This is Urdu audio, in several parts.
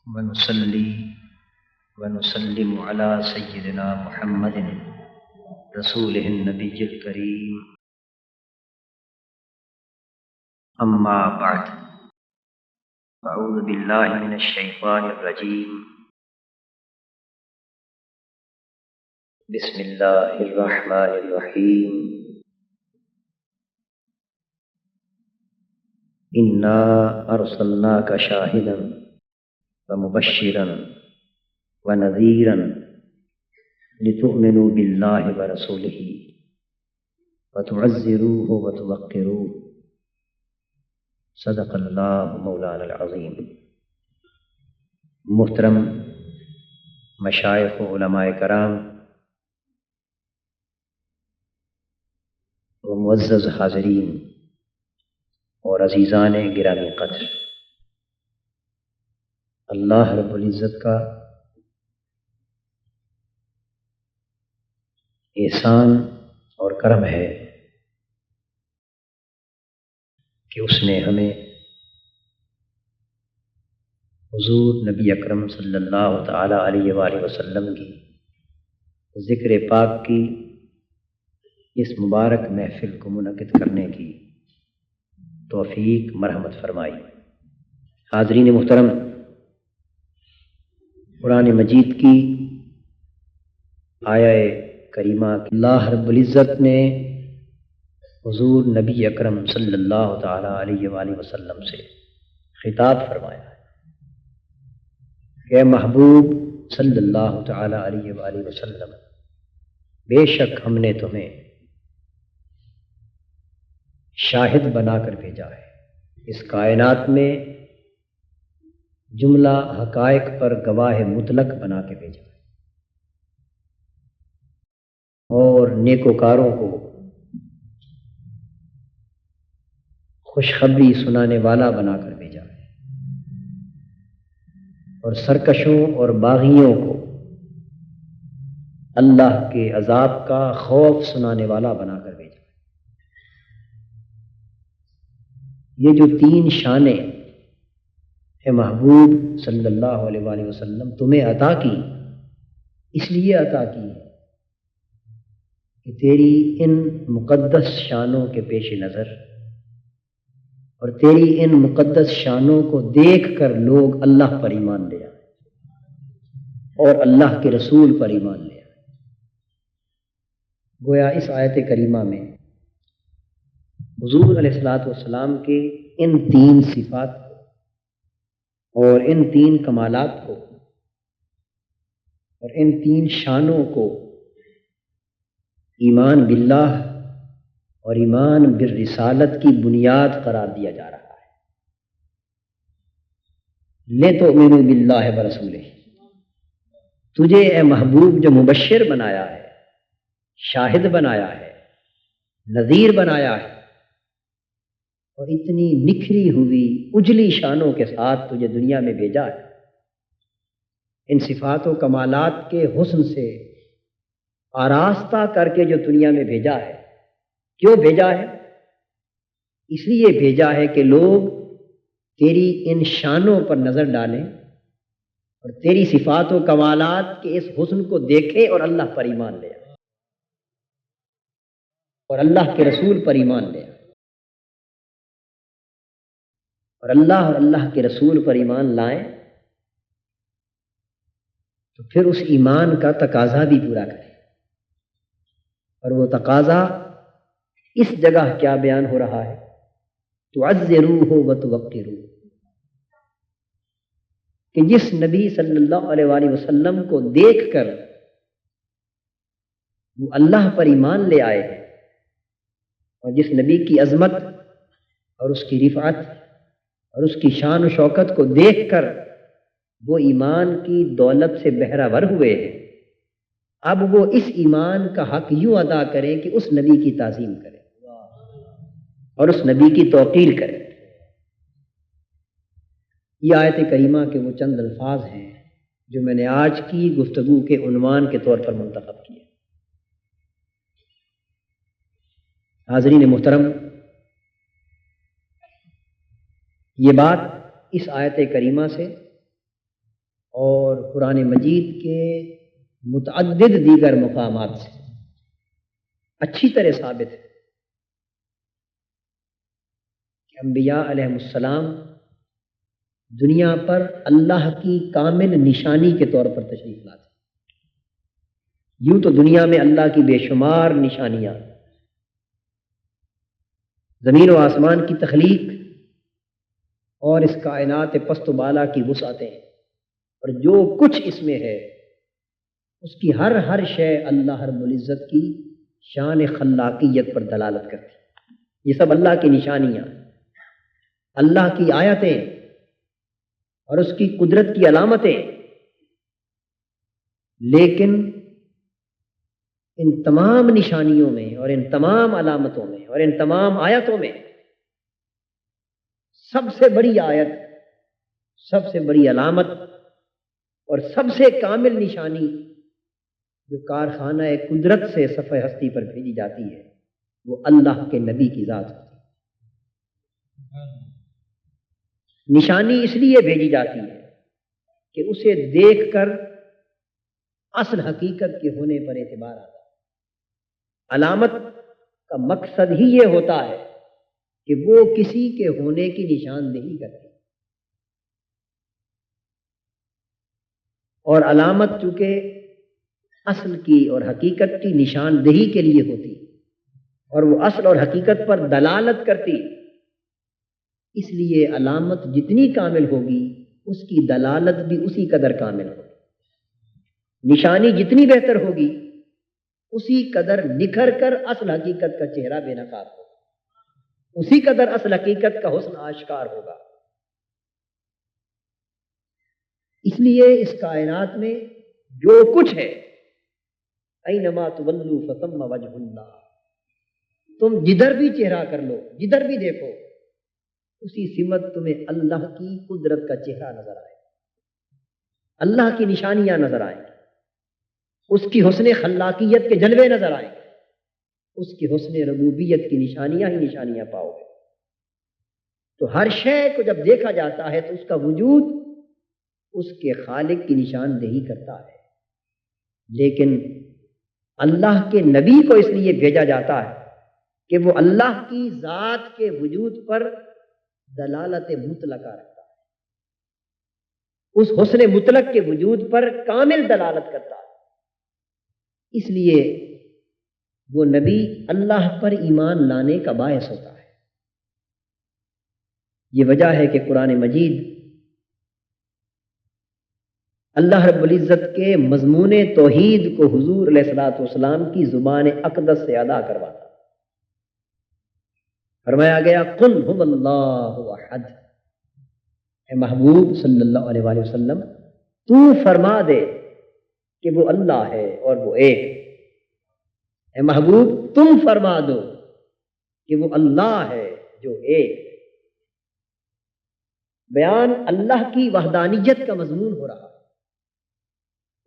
ونصلي ونسلم على سيدنا محمد رسوله النبي الكريم أما بعد أعوذ بالله من الشيطان الرجيم بسم الله الرحمن الرحيم إنا أرسلناك شاهدا ومبشرا ونذيرا لتؤمنوا بالله ورسوله وتعزروه وتوقروه صدق اللہ مولانا العظیم۔ محترم مشائخ و علماء کرام و معزز حاضرین اور عزیزان گرامی قدر، اللہ رب العزت کا احسان اور کرم ہے کہ اس نے ہمیں حضور نبی اکرم صلی اللہ تعالی علیہ وآلہ وسلم کی ذکر پاک کی اس مبارک محفل کو منعقد کرنے کی توفیق مرحمت فرمائی۔ حاضرین محترم، قرآن مجید کی آیہ کریمہ اللہ رب العزت نے حضور نبی اکرم صلی اللہ تعالی علیہ وآلہ وسلم سے خطاب فرمایا ہے کہ اے محبوب صلی اللہ تعالی علیہ وآلہ وسلم، بے شک ہم نے تمہیں شاہد بنا کر بھیجا ہے، اس کائنات میں جملہ حقائق پر گواہ مطلق بنا کے بھیجا ہے، اور نیکوکاروں کو خوشخبری سنانے والا بنا کر بھیجا ہے، اور سرکشوں اور باغیوں کو اللہ کے عذاب کا خوف سنانے والا بنا کر بھیجا ہے۔ یہ جو تین شانیں اے محبوب صلی اللہ علیہ وآلہ وسلم تمہیں عطا کی، اس لیے عطا کی کہ تیری ان مقدس شانوں کے پیش نظر اور تیری ان مقدس شانوں کو دیکھ کر لوگ اللہ پر ایمان لے آئے اور اللہ کے رسول پر ایمان لے آئے۔ گویا اس آیت کریمہ میں حضور علیہ الصلوۃ والسلام کے ان تین صفات کو اور ان تین کمالات کو اور ان تین شانوں کو ایمان باللہ اور ایمان بالرسالت کی بنیاد قرار دیا جا رہا ہے۔ لِتُؤْمِنُوا بِاللَّهِ وَرَسُولِهِ، تجھے اے محبوب جو مبشر بنایا ہے، شاہد بنایا ہے، نذیر بنایا ہے، اور اتنی نکھری ہوئی اجلی شانوں کے ساتھ تجھے دنیا میں بھیجا ہے، ان صفات و کمالات کے حسن سے آراستہ کر کے جو دنیا میں بھیجا ہے۔ کیوں بھیجا ہے؟ اس لیے بھیجا ہے کہ لوگ تیری ان شانوں پر نظر ڈالیں اور تیری صفات و کمالات کے اس حسن کو دیکھیں اور اللہ پر ایمان لے آئیں اور اللہ کے رسول پر ایمان لے آئیں۔ اور اللہ کے رسول پر ایمان لائیں تو پھر اس ایمان کا تقاضا بھی پورا کریں، اور وہ تقاضا اس جگہ کیا بیان ہو رہا ہے؟ تعزروہ وتوقروہ، کہ جس نبی صلی اللہ علیہ وآلہ وسلم کو دیکھ کر وہ اللہ پر ایمان لے آئے ہیں، اور جس نبی کی عظمت اور اس کی رفعت اور اس کی شان و شوکت کو دیکھ کر وہ ایمان کی دولت سے بہرہ ور ہوئے ہیں، اب وہ اس ایمان کا حق یوں ادا کریں کہ اس نبی کی تعظیم کریں اور اس نبی کی توقیر کریں۔ یہ آیت کریمہ کے وہ چند الفاظ ہیں جو میں نے آج کی گفتگو کے عنوان کے طور پر منتخب کیے۔ حاضرین محترم، یہ بات اس آیت کریمہ سے اور قرآن مجید کے متعدد دیگر مقامات سے اچھی طرح ثابت ہے کہ انبیاء علیہ السلام دنیا پر اللہ کی کامل نشانی کے طور پر تشریف لاتے. یوں تو دنیا میں اللہ کی بے شمار نشانیاں، زمین و آسمان کی تخلیق اور اس کائنات پست و بالا کی وسعتیں، اور جو کچھ اس میں ہے اس کی ہر شے اللہ رب العزت کی شان خلاقیت پر دلالت کرتی. یہ سب اللہ کی نشانیاں، اللہ کی آیتیں اور اس کی قدرت کی علامتیں. لیکن ان تمام نشانیوں میں اور ان تمام علامتوں میں اور ان تمام آیتوں میں سب سے بڑی آیت، سب سے بڑی علامت اور سب سے کامل نشانی جو کارخانہ قدرت سے صفحہ ہستی پر بھیجی جاتی ہے وہ اللہ کے نبی کی ذات ہوتی ہے. نشانی اس لیے بھیجی جاتی ہے کہ اسے دیکھ کر اصل حقیقت کے ہونے پر اعتبار آتا ہے. علامت کا مقصد ہی یہ ہوتا ہے کہ وہ کسی کے ہونے کی نشاندہی کرتی ہے، اور علامت چونکہ اصل کی اور حقیقت کی نشاندہی کے لیے ہوتی اور وہ اصل اور حقیقت پر دلالت کرتی، اس لیے علامت جتنی کامل ہوگی اس کی دلالت بھی اسی قدر کامل ہوگی. نشانی جتنی بہتر ہوگی اسی قدر نکھر کر اصل حقیقت کا چہرہ بے نقاب ہوگا، اسی قدر اصل حقیقت کا حسن آشکار ہوگا. اس لیے اس کائنات میں جو کچھ ہے، اینما تولوا فثم وجہ اللہ، تم جدھر بھی چہرہ کر لو، جدھر بھی دیکھو، اسی سمت تمہیں اللہ کی قدرت کا چہرہ نظر آئے، اللہ کی نشانیاں نظر آئیں، اس کی حسن خلاقیت کے جلوے نظر آئیں، اس کی حسن ربوبیت کی نشانیاں ہی نشانیاں پاؤ گے. تو ہر شے کو جب دیکھا جاتا ہے تو اس کا وجود اس کے خالق کی نشاندہی کرتا ہے. لیکن اللہ کے نبی کو اس لیے بھیجا جاتا ہے کہ وہ اللہ کی ذات کے وجود پر دلالت مطلقہ رکھتا ہے، اس حسن مطلق کے وجود پر کامل دلالت کرتا ہے. اس لیے وہ نبی اللہ پر ایمان لانے کا باعث ہوتا ہے. یہ وجہ ہے کہ قرآن مجید اللہ رب العزت کے مضمون توحید کو حضور علیہ الصلوۃ والسلام کی زبان اقدس سے ادا کرواتا. فرمایا گیا قل هو اللہ احد، اے محبوب صلی اللہ علیہ وآلہ وسلم تو فرما دے کہ وہ اللہ ہے اور وہ ایک. اے محبوب تم فرما دو کہ وہ اللہ ہے جو ایک. بیان اللہ کی وحدانیت کا مضمون ہو رہا ہے،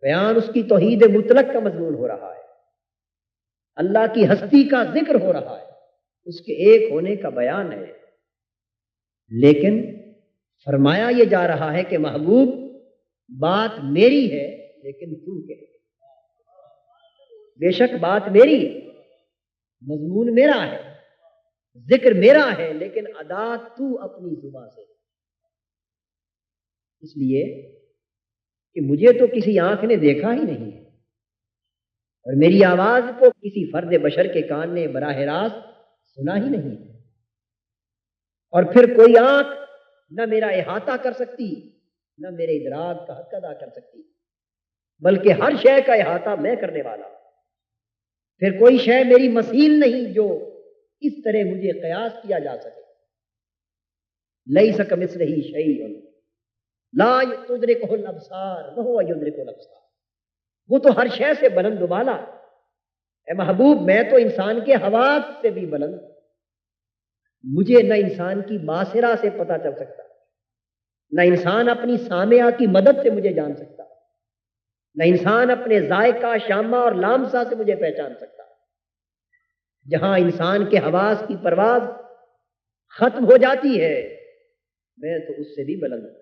بیان اس کی توحید مطلق کا مضمون ہو رہا ہے، اللہ کی ہستی کا ذکر ہو رہا ہے، اس کے ایک ہونے کا بیان ہے. لیکن فرمایا یہ جا رہا ہے کہ محبوب بات میری ہے لیکن تو کہے. بے شک بات میری، مضمون میرا ہے، ذکر میرا ہے، لیکن ادا تو اپنی زبان سے. اس لیے کہ مجھے تو کسی آنکھ نے دیکھا ہی نہیں ہے، اور میری آواز کو کسی فرد بشر کے کان نے براہ راست سنا ہی نہیں ہے. اور پھر کوئی آنکھ نہ میرا احاطہ کر سکتی، نہ میرے ادراک کا حق ادا کر سکتی، بلکہ ہر شے کا احاطہ میں کرنے والا. پھر کوئی شے میری مثیل نہیں جو اس طرح مجھے قیاس کیا جا سکے. لیس کمثلہ شیء لا تدرکہ الابصار وہو یدرک الابصار. وہ تو ہر شے سے بلند و بالا. اے محبوب میں تو انسان کے حواس سے بھی بلند، مجھے نہ انسان کی باصرہ سے پتہ چل سکتا، نہ انسان اپنی سامعہ کی مدد سے مجھے جان سکتا، نہ انسان اپنے ذائقہ شامہ اور لامسہ سے مجھے پہچان سکتا. جہاں انسان کے حواس کی پرواز ختم ہو جاتی ہے میں تو اس سے بھی بلند ہوں.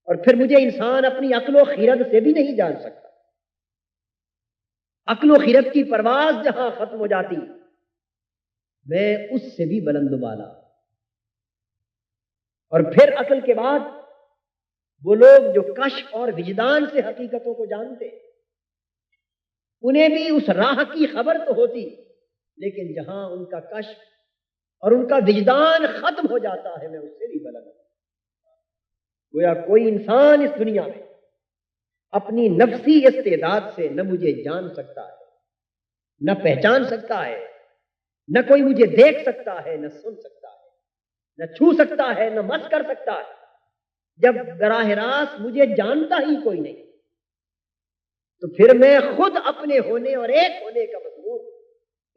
اور پھر مجھے انسان اپنی عقل و خیرت سے بھی نہیں جان سکتا. عقل و خیرت کی پرواز جہاں ختم ہو جاتی میں اس سے بھی بلند بالا. اور پھر عقل کے بعد وہ لوگ جو کشف اور وجدان سے حقیقتوں کو جانتے انہیں بھی اس راہ کی خبر تو ہوتی، لیکن جہاں ان کا کشف اور ان کا وجدان ختم ہو جاتا ہے میں اس سے بھی بلند. گویا کوئی انسان اس دنیا میں اپنی نفسی استعداد سے نہ مجھے جان سکتا ہے، نہ پہچان سکتا ہے، نہ کوئی مجھے دیکھ سکتا ہے، نہ سن سکتا ہے، نہ چھو سکتا ہے، نہ مس کر سکتا ہے، جب براہ راست مجھے جانتا ہی کوئی نہیں. تو پھر میں خود اپنے ہونے اور ایک ہونے کا مضمون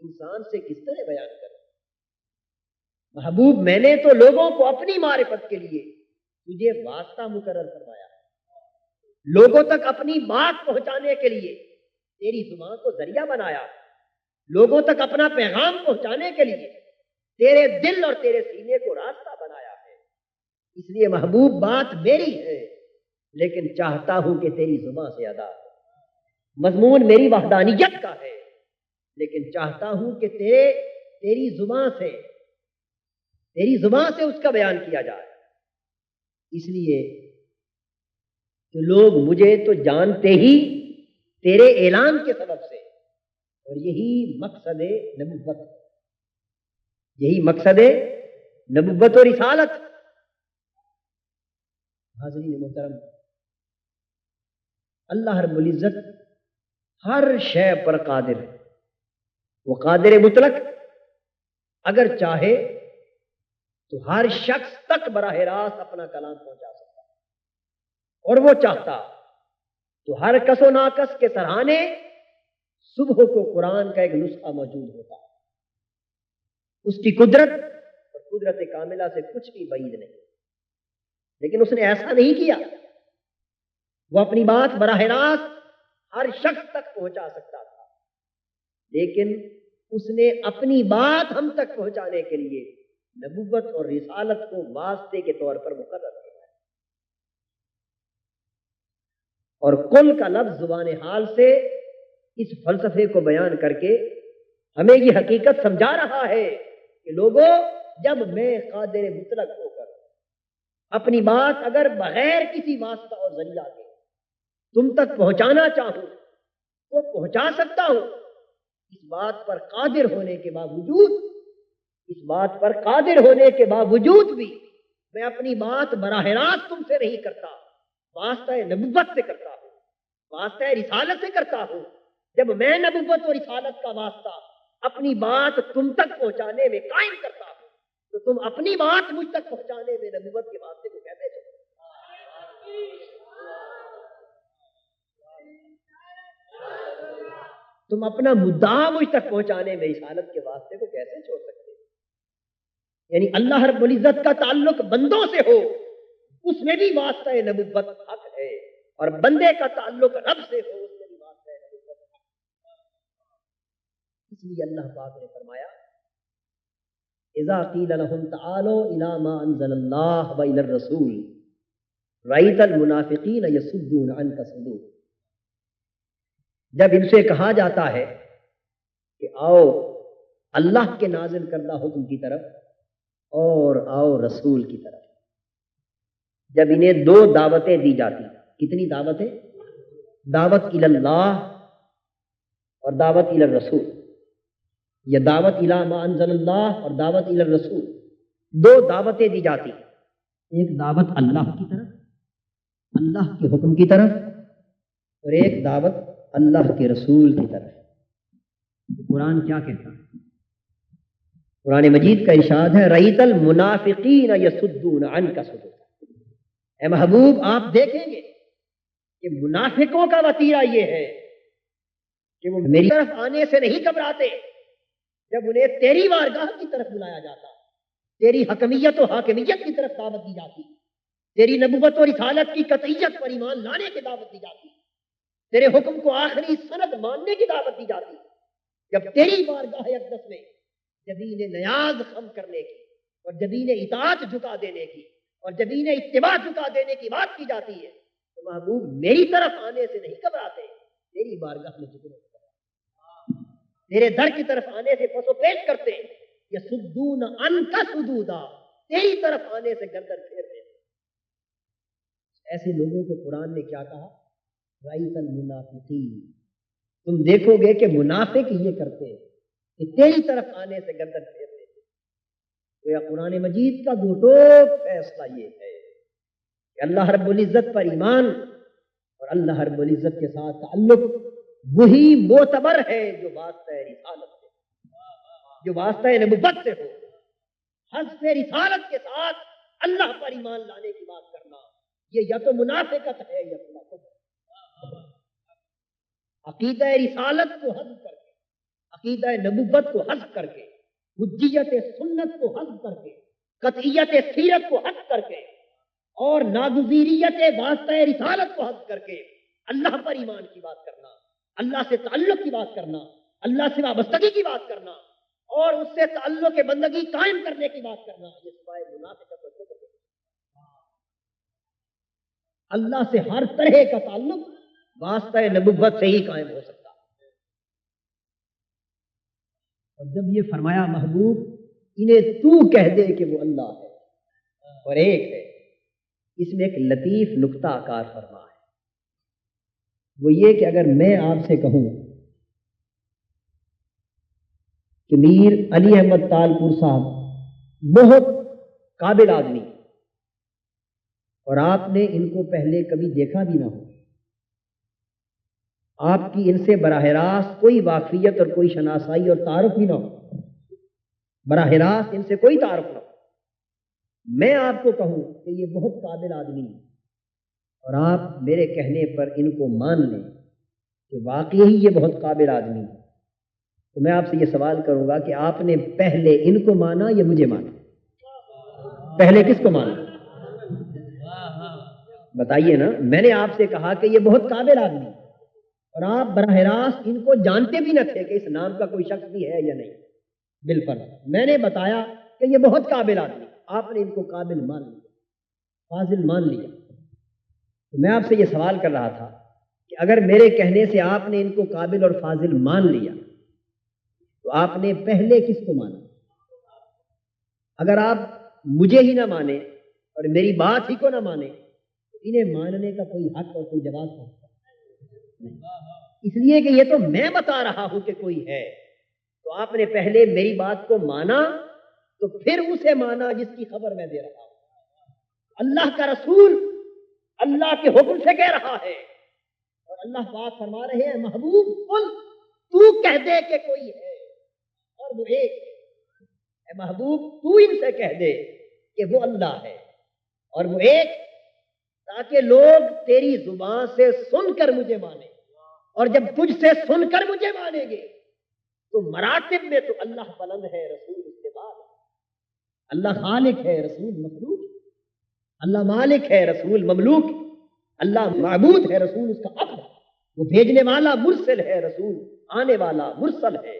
انسان سے کس طرح بیان کروں؟ محبوب میں نے تو لوگوں کو اپنی معرفت کے لیے تجھے واسطہ مقرر فرمایا ہے، لوگوں تک اپنی بات پہنچانے کے لیے تیری زبان کو ذریعہ بنایا، لوگوں تک اپنا پیغام پہنچانے کے لیے تیرے دل اور تیرے سینے کو راستہ بنایا ہے. اس لیے محبوب بات میری ہے لیکن چاہتا ہوں کہ تیری زبان سے ادا ہو. مضمون میری وحدانیت کا ہے لیکن چاہتا ہوں کہ تیری زبان سے اس کا بیان کیا جائے. اس لیے کہ لوگ مجھے تو جانتے ہی تیرے اعلان کے سبب سے، اور یہی مقصد نبوت، یہی مقصد نبوت اور رسالت. حاضرین محترم، اللہ رب العزت ہر شے پر قادر ہے. وہ قادر مطلق اگر چاہے تو ہر شخص تک براہ راست اپنا کلام پہنچا سکتا ہے، اور وہ چاہتا تو ہر کس و ناکس کے سرہانے صبح کو قرآن کا ایک نسخہ موجود ہوتا. اس کی قدرت اور قدرت کاملہ سے کچھ بھی بعید نہیں، لیکن اس نے ایسا نہیں کیا. وہ اپنی بات براہ راست ہر شخص تک پہنچا سکتا تھا، لیکن اس نے اپنی بات ہم تک پہنچانے کے لیے نبوت اور رسالت کو واسطے کے طور پر مقرر کیا ہے. اور کل کا لفظ زبان حال سے اس فلسفے کو بیان کر کے ہمیں یہ حقیقت سمجھا رہا ہے کہ لوگوں، جب میں قادر مطلق ہو کر اپنی بات اگر بغیر کسی واسطہ اور ذریعہ کے تم تک پہنچانا چاہوں تو پہنچا سکتا ہوں. اس بات پر قادر ہونے کے باوجود بھی میں اپنی بات براہ راست تم سے نہیں کرتا، واسطہ نبوت سے کرتا ہوں، واسطہ رسالت سے کرتا ہوں. جب میں نبوت اور رسالت کا واسطہ اپنی بات تم تک پہنچانے میں قائم کرتا ہوں تو تم اپنی بات مجھ تک پہنچانے میں نبوت کے واسطے کو کہتے چھوڑو. تم اپنا مدعا مجھ تک پہنچانے میں رسالت کے واسطے کو کیسے چھوڑ سکتے؟ یعنی اللہ رب العزت کا تعلق بندوں سے ہو اس میں بھی واسطہ نبوت حق ہے، اور بندے کا تعلق رب سے ہو اس میں بھی واسطہ نبوت حق. اس لیے اللہ پاک نے فرمایا اذا قیل لهم تعالوا الى ما انزل الله والى الرسول رأيت المنافقین يصدون عنك صدودا. جب ان سے کہا جاتا ہے کہ آؤ اللہ کے نازل کردہ حکم کی طرف اور آؤ رسول کی طرف، جب انہیں دو دعوتیں دی جاتی، کتنی دعوتیں؟ دعوت الی اللہ اور دعوت الی الرسول، یا دعوت الی ما انزل اللہ اور دعوت الی الرسول، دو دعوتیں دی جاتی، ایک دعوت اللہ کی طرف، اللہ کے حکم کی طرف، اور ایک دعوت اللہ کے رسول کی طرف. قرآن کیا کہتا ہے؟ قرآن مجید کا ارشاد ہے رأیت المنافقین یصدون عنک صدودا. اے محبوب آپ دیکھیں گے کہ منافقوں کا وتیرہ یہ ہے کہ وہ میری طرف آنے سے نہیں گھبراتے جب انہیں تیری بارگاہ کی طرف بلایا جاتا، تیری حکمیت و حاکمیت کی طرف دعوت دی جاتی، تیری نبوت و رسالت کی قطعیت پر ایمان لانے کی دعوت دی جاتی، تیرے حکم کو آخری سند ماننے کی دعوت دی جاتی. جب تیری بارگاہ اقدس میں جبین نیاز خم کرنے کی اور جبین اطاعت جھکا دینے کی اور جب انہیں اتباع جھکا دینے کی بات کی جاتی ہے تو محبوب میری طرف آنے سے نہیں گھبراتے، تیری بارگاہ میں جھکنے سے، تیرے در کی طرف آنے سے پسو پیش کرتے، یصدون عنک صدودا، تیری طرف آنے سے گردن پھیر دیتے۔ ایسے لوگوں کو قرآن نے کیا کہا؟ رأیت المنافقین، تم دیکھو گے کہ منافق یہ کرتے ہیں کہ تیری طرف آنے سے گردن پھیر دیتے۔ تو یا قرآن مجید کا دو ٹوک فیصلہ یہ ہے کہ اللہ رب العزت پر ایمان اور اللہ رب العزت کے ساتھ تعلق وہی معتبر ہے جو واسطہ رسالت سے، جو واسطہ نبوت سے ہو۔ حذف رسالت کے ساتھ اللہ پر ایمان لانے کی بات کرنا، یہ یا تو منافقت ہے یا کفر۔ عقیدہ رسالت کو حذف کر کے، عقیدہ نبوت کو حذف کر کے، حجیت سنت کو حذف کر کے، قطعیت سیرت کو حذف کر کے اور ناگزیریت واسطہ رسالت کو حذف کر کے اللہ پر ایمان کی بات کرنا، اللہ سے تعلق کی بات کرنا، اللہ سے وابستگی کی بات کرنا اور اس سے تعلق بندگی قائم کرنے کی بات کرنا، یہ سوائے منافقت اور کفر ہے۔ اللہ سے ہر طرح کا تعلق واسطہ نبوت سے ہی قائم ہو سکتا۔ اور جب یہ فرمایا محبوب انہیں تو کہہ دے کہ وہ اللہ ہے اور ایک ہے، اس میں ایک لطیف نکتہ کار فرما ہے، وہ یہ کہ اگر میں آپ سے کہوں کہ میر علی احمد تالپور صاحب بہت قابل آدمی اور آپ نے ان کو پہلے کبھی دیکھا بھی نہ ہو، آپ کی ان سے براہ راست کوئی واقفیت اور کوئی شناسائی اور تعارف بھی نہ ہو، براہ راست ان سے کوئی تعارف نہ ہو، میں آپ کو کہوں کہ یہ بہت قابل آدمی اور آپ میرے کہنے پر ان کو مان لیں کہ واقعی یہ بہت قابل آدمی، تو میں آپ سے یہ سوال کروں گا کہ آپ نے پہلے ان کو مانا یا مجھے مانا؟ پہلے کس کو مانا؟ بتائیے نا، میں نے آپ سے کہا کہ یہ بہت قابل آدمی اور آپ براہ راست ان کو جانتے بھی نہ تھے کہ اس نام کا کوئی شخص بھی ہے یا نہیں، بالکل میں نے بتایا کہ یہ بہت قابل آدمی، آپ نے ان کو قابل مان لیا، فاضل مان لیا۔ تو میں آپ سے یہ سوال کر رہا تھا کہ اگر میرے کہنے سے آپ نے ان کو قابل اور فاضل مان لیا تو آپ نے پہلے کس کو مانا؟ اگر آپ مجھے ہی نہ مانے اور میری بات ہی کو نہ مانے تو انہیں ماننے کا کوئی حق اور کوئی جواز نہیں، اس لیے کہ یہ تو میں بتا رہا ہوں کہ کوئی ہے، تو آپ نے پہلے میری بات کو مانا تو پھر اسے مانا جس کی خبر میں دے رہا ہوں۔ اللہ کا رسول اللہ کے حکم سے کہہ رہا ہے اور اللہ پاک فرما رہے ہیں محبوب قل، تو کہہ دے کہ کوئی ہے اور وہ ایک ہے۔ اے محبوب تو ان سے کہہ دے کہ وہ اللہ ہے اور وہ ایک، تاکہ لوگ تیری زبان سے سن کر مجھے مانیں، اور جب تجھ سے سن کر مجھے مانیں گے تو مراتب میں تو اللہ بلند ہے، رسول اس کے بعد ہے۔ اللہ خالق ہے، رسول مخلوق، اللہ مالک ہے، رسول مملوک، اللہ معبود ہے، رسول اس کا عبد، وہ بھیجنے والا مرسل ہے، رسول آنے والا مرسل ہے،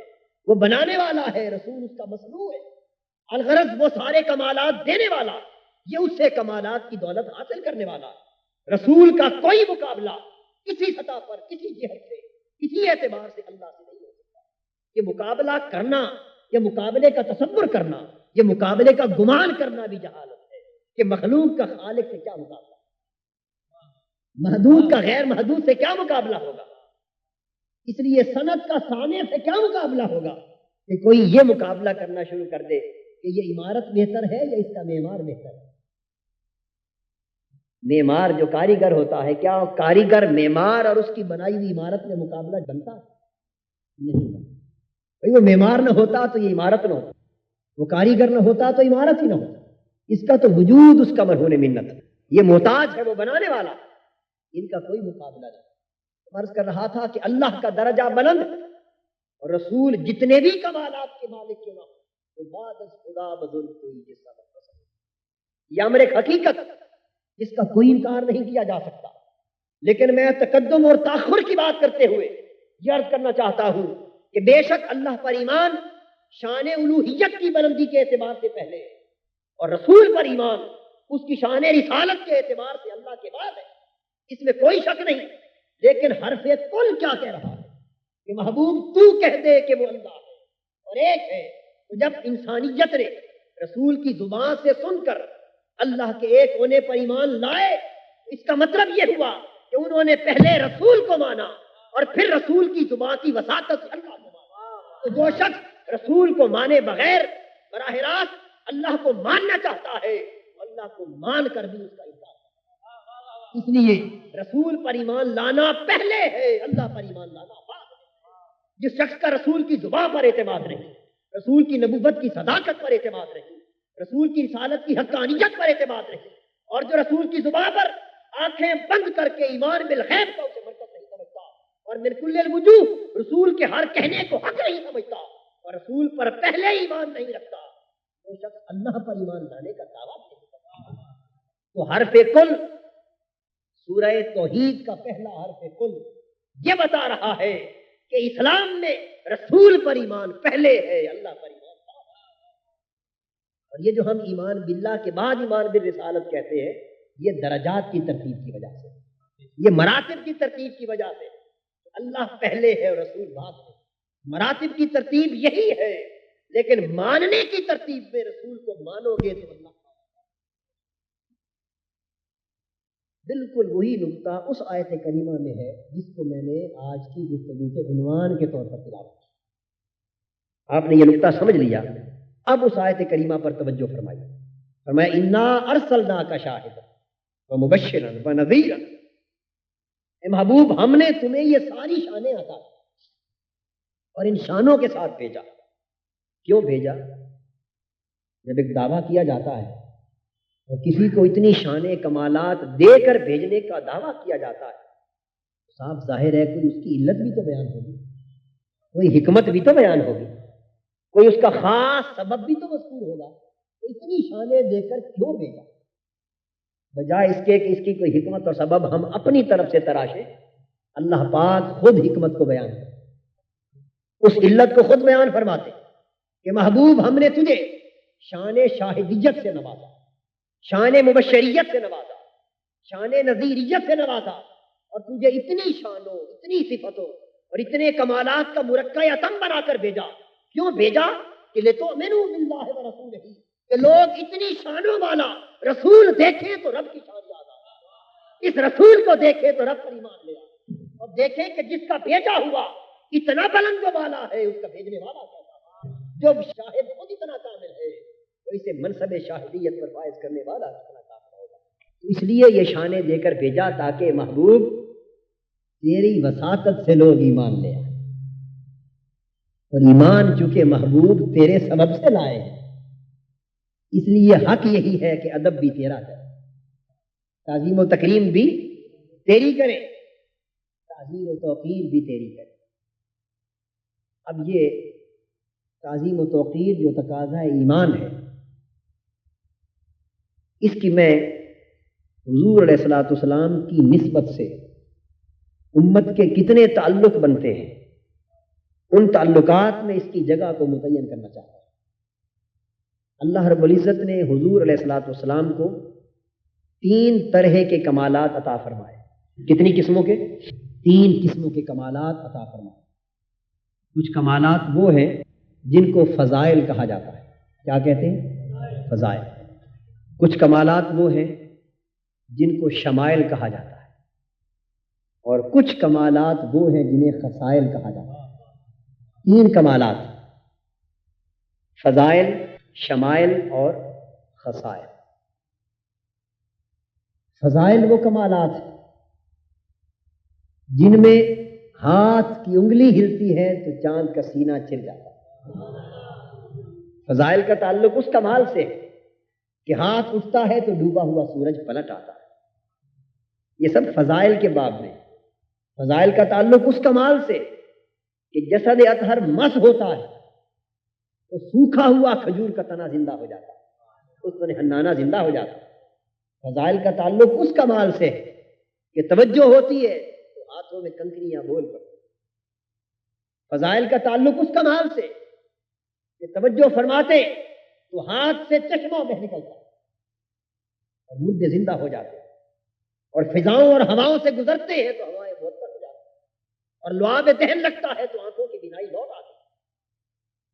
وہ بنانے والا ہے، رسول اس کا مصنوع ہے، الغرض وہ سارے کمالات دینے والا، یہ اس سے کمالات کی دولت حاصل کرنے والا۔ رسول کا کوئی مقابلہ کسی سطح پر، کسی جہت سے، کسی اعتبار سے اللہ سے نہیں ہو سکتا۔ یہ مقابلہ کرنا، یہ مقابلے کا تصور کرنا، یہ مقابلے کا گمان کرنا بھی جہالت ہے کہ مخلوق کا خالق سے کیا مقابلہ، محدود کا غیر محدود سے کیا مقابلہ ہوگا، اس لیے صنعت کا صانع سے کیا مقابلہ ہوگا کہ کوئی یہ مقابلہ کرنا شروع کر دے کہ یہ عمارت بہتر ہے یا اس کا معمار بہتر ہے۔ معمار جو کاریگر ہوتا ہے، کیا کاریگر معمار اور اس کی بنائی ہوئی عمارت میں مقابلہ بنتا ہے؟ نہیں بھائی، وہ معمار نہ ہوتا تو یہ عمارت نہ ہوتی، وہ کاریگر نہ ہوتا تو عمارت ہی نہ ہوتی، اس کا تو وجود اس کا مرہون منت، یہ محتاج ہے وہ بنانے والا، ان کا کوئی مقابلہ نہیں۔ عرض کر رہا تھا کہ اللہ کا درجہ بلند اور رسول جتنے بھی کمالات کے مالک کے نہ ہو، وہ بعد از خدا بدل کوئی جیسا پسند، یہ امر ایک حقیقت جس کا کوئی انکار نہیں کیا جا سکتا۔ لیکن میں تقدم اور تاخر کی بات کرتے ہوئے یہ عرض کرنا چاہتا ہوں کہ بے شک اللہ پر ایمان شان الوہیت کی بلندی کے اعتبار سے پہلے اور رسول پر ایمان اس کی شان رسالت کے اعتبار سے اللہ کے بعد ہے، اس میں کوئی شک نہیں، لیکن حرف کل کیا کہہ رہا ہے کہ محبوب تو کہہ دے کہ وہ اللہ ہے اور ایک ہے۔ تو جب انسانیت نے رسول کی زبان سے سن کر اللہ کے ایک ہونے پر ایمان لائے، اس کا مطلب یہ ہوا کہ انہوں نے پہلے رسول کو مانا اور پھر رسول کی زبان کی وساطت سے اللہ کو مانا۔ تو جو شخص رسول کو مانے بغیر براہ راست اللہ کو ماننا چاہتا ہے، اللہ کو مان کر بھی اس کا انکار کرتا ہے۔ اس لیے رسول پر ایمان لانا پہلے ہے، اللہ پر ایمان لانا بعد ہے۔ جس شخص کا رسول کی زبان پر اعتماد نہیں، رسول کی نبوت کی صداقت پر اعتماد نہیں، رسول کی رسالت کی حقانیت پر اعتماد نہیں، اور جو رسول کی زبان پر آنکھیں بند کر کے ایمان بالغیب کا اسے مرکز نہیں سمجھتا اور من کل الوجوہ رسول کے ہر کہنے کو حق نہیں سمجھتا اور رسول پر پہلے ایمان نہیں رکھتا، وہ شخص اللہ پر ایمان لانے کا دعویٰ نہیں کرتا۔ تو حرف کل سورہ توحید کا پہلا حرف کل یہ بتا رہا ہے کہ اسلام میں رسول پر ایمان پہلے ہے، اللہ پر ایمان بعد ہے۔ اور یہ جو ہم ایمان باللہ کے بعد ایمان بالرسالت کہتے ہیں، یہ درجات کی ترتیب کی وجہ سے، یہ مراتب کی ترتیب کی وجہ سے، اللہ پہلے ہے اور رسول بعد ہے۔ مراتب کی ترتیب یہی ہے، لیکن ماننے کی ترتیب میں رسول کو مانو گے تو اللہ بالکل وہی نقطہ اس آیت کریمہ میں ہے جس کو میں نے آج کی گفتگو کے عنوان کے طور پر تلاوت کیا۔ آپ نے یہ نقطہ سمجھ لیا، اب اس آیت کریمہ پر توجہ فرمائیے۔ فرمایا انا ارسلناک شاہدا ومبشرا ونذیرا، اے محبوب ہم نے تمہیں یہ ساری شانیں عطا کی اور ان شانوں کے ساتھ بھیجا۔ کیوں بھیجا؟ جب ایک دعویٰ کیا جاتا ہے اور کسی کو اتنی شان کمالات دے کر بھیجنے کا دعویٰ کیا جاتا ہے، صاف ظاہر ہے کوئی اس کی علت بھی تو بیان ہوگی، کوئی حکمت بھی تو بیان ہوگی، کوئی اس کا خاص سبب بھی تو مذکور ہوگا۔ اتنی شانیں دے کر کیوں بھیجا؟ بجائے اس کے کہ اس کی کوئی حکمت اور سبب ہم اپنی طرف سے تراشیں، اللہ پاک خود حکمت کو بیان کرتے، اس علت کو خود بیان فرماتے کہ محبوب ہم نے تجھے شان شاہدیت سے نوازا، شان مبشریت سے نوازا، شان نذیریت سے نوازا، اور تجھے اتنی شانوں، اتنی صفتوں اور اتنے کمالات کا مرکہ اتم بنا کر بھیجا۔ کیوں بھیجا؟ کہ لتؤمنوا باللہ ورسولہ، کہ لوگ اتنی شانوں والا رسول دیکھیں تو رب کی شان یاد آئے، اس رسول کو دیکھیں تو رب پر ایمان لے آئے، اور دیکھیں کہ جس کا بھیجا ہوا اتنا بلند و بالا ہے، اس کا بھیجنے والا کیسا ہے، جو شاہد خود اتنا کامل ہے، تو اسے منصب شاہدیت پر فائز کرنے والا کتنا کامل ہوگا۔ اس لیے یہ شانیں دے کر بھیجا تاکہ محبوب تیری وساطت سے لوگ ایمان لے آئے، اور ایمان چونکہ محبوب تیرے سبب سے لائے ہیں، اس لیے حق یہی ہے کہ ادب بھی تیرا کرے، تعظیم و تکریم بھی تیری کرے، تعظیم و توقیر بھی تیری کرے۔ اب یہ تعظیم و توقیر جو تقاضا ایمان ہے، اس کی میں حضور علیہ الصلوۃ والسلام کی نسبت سے امت کے کتنے تعلق بنتے ہیں، ان تعلقات میں اس کی جگہ کو متعین کرنا چاہتا ہوں۔ اللہ رب العزت نے حضور علیہ الصلوۃ والسلام کو 3 طرح کے کمالات عطا فرمائے۔ کتنی قسموں کے؟ 3 قسموں کے کمالات عطا فرمائے۔ کچھ کمالات وہ ہیں جن کو فضائل کہا جاتا ہے۔ کیا کہتے ہیں؟ فضائل۔ کچھ کمالات وہ ہیں جن کو شمائل کہا جاتا ہے، اور کچھ کمالات وہ ہیں جنہیں خصائل کہا جاتا ہے۔ 3 کمالات: فضائل، شمائل اور خصائل۔ فضائل وہ کمالات ہیں جن میں ہاتھ کی انگلی ہلتی ہے تو چاند کا سینہ چر جاتا ہے۔ فضائل کا تعلق اس کمال سے ہے کہ ہاتھ اٹھتا ہے تو ڈوبا ہوا سورج پلٹ آتا ہے۔ یہ سب فضائل کے باب میں۔ فضائل کا تعلق اس کمال سے کہ جسد اطہر مس ہوتا ہے تو سوکھا ہوا کھجور کا تنا زندہ ہو جاتا ہے، اس تنہ حنانہ زندہ ہو جاتا ہے۔ فضائل کا تعلق اس کمال سے ہے کہ توجہ ہوتی ہے تو ہاتھوں میں کنکریاں بول پڑتی۔ فضائل کا تعلق اس کمال سے کہ توجہ فرماتے تو ہاتھ سے چشمہ بہ نکلتا، اور مردے زندہ ہو جاتے ہیں، اور فضاؤں اور ہواؤں سے گزرتے ہیں تو ہوائیں معطل ہو جاتی ہیں، اور لعاب دہن لگتا ہے تو آنکھوں کی بینائی لوٹ آتی ہے۔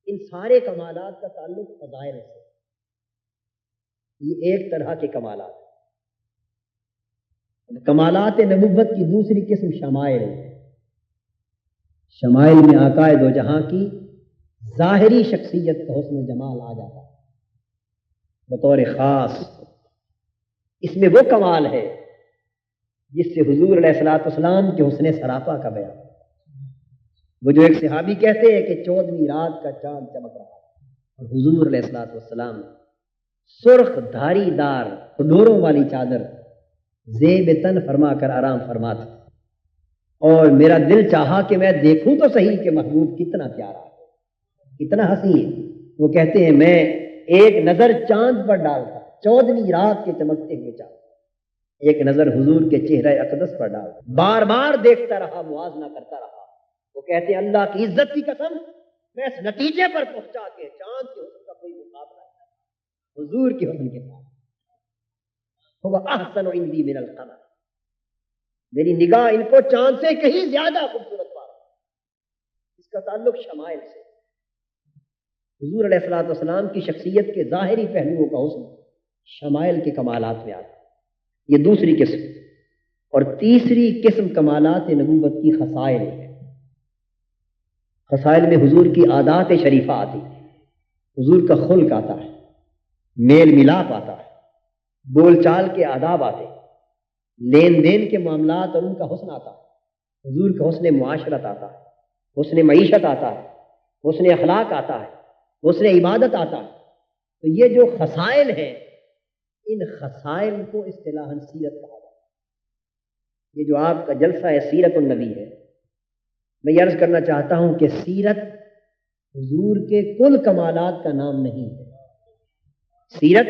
ان سارے کمالات کا تعلق فضائل سے، یہ ایک طرح کے کمالات ہیں۔ کمالات نبوت کی دوسری قسم شمائل ہے۔ شمائل میں آقا دو جہاں کی ظاہری شخصیت کا حسن و جمال آ جاتا ہے بطور خاص۔ اس میں وہ کمال ہے جس سے حضور علیہ الصلوۃ والسلام کے حسن سراپا کا بیان۔ وہ جو ایک صحابی کہتے ہیں کہ 14ویں رات کا چاند چمک رہا اور حضور علیہ الصلوۃ والسلام سرخ دھاری دار ڈوروں والی چادر زیب تن فرما کر آرام فرماتے، اور میرا دل چاہا کہ میں دیکھوں تو صحیح کہ محبوب کتنا پیارا ہے، کتنا حسین ہے۔ وہ کہتے ہیں میں ایک نظر چاند پر ڈالتا، 14ویں رات کے چمکتے ہوئے چاند، ایک نظر حضور کے چہرہ اقدس پر ڈالتا، بار بار دیکھتا رہا، موازنہ کرتا رہا۔ وہ کہتے ہیں اللہ کی عزت کی قسم، میں اس نتیجے پر پہنچا کہ چاند کے حسن کا کوئی مقابلہ نہیں حضور کے حسن کے ساتھ۔ وہ احسن عندی من القمر، میری نگاہ ان کو چاند سے کہیں زیادہ خوبصورت پا رہا۔ اس کا تعلق شمائل سے، حضور علیہ الصلوۃ والسلام کی شخصیت کے ظاہری پہلوؤں کا حسن شمائل کے کمالات میں آتا ہے۔ یہ دوسری قسم۔ اور تیسری قسم کمالات نبوت کی خصائل ہے۔ خصائل میں حضور کی عادات شریفہ آتی ہے، حضور کا خلق آتا ہے، میل ملاپ آتا ہے، بول چال کے آداب آتے ہیں، لین دین کے معاملات اور ان کا حسن آتا ہے، حضور کا حسن معاشرت آتا ہے، حسن معیشت آتا ہے، حسن اخلاق آتا ہے، حسن عبادت آتا ہے۔ تو یہ جو خصائل ہیں، ان خصائل کو اصطلاحاً سیرت کہا جاتا ہے۔ یہ جو آپ کا جلسہ ہے سیرت النبی ہے، میں یہ عرض کرنا چاہتا ہوں کہ سیرت حضور کے کل کمالات کا نام نہیں ہے۔ سیرت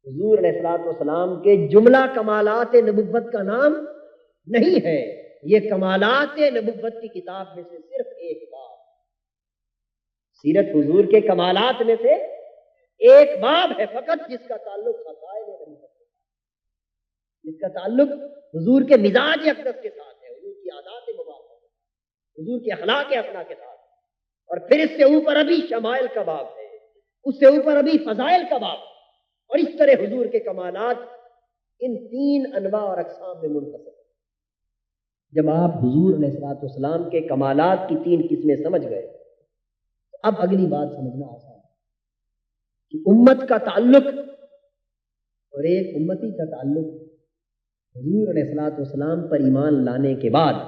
حضور علیہ الصلوۃ والسلام کے جملہ کمالات نبوت کا نام نہیں ہے۔ یہ کمالات نبوت کی کتاب میں سے صرف ایک باب، سیرت حضور کے کمالات میں سے ایک باب ہے فقط، جس کا تعلق خصائل نبوت کے ساتھ، جس کا تعلق حضور کے مزاج اقدس کے ساتھ ہے، حضور کی عادات مبارکہ، حضور کے اخلاق حسنہ کے ساتھ۔ اور پھر اس سے اوپر ابھی شمائل کا باب ہے، اس سے اوپر ابھی فضائل کا باب ہے، اور اس طرح حضور کے کمالات ان تین انواع اور اقسام میں منقسم ہیں۔ جب آپ حضور علیہ الصلوۃ والسلام کے کمالات کی تین قسمیں سمجھ گئے، اب اگلی بات سمجھنا آسان ہے کہ امت کا تعلق اور ایک امتی کا تعلق حضور علیہ الصلوۃ والسلام پر ایمان لانے کے بعد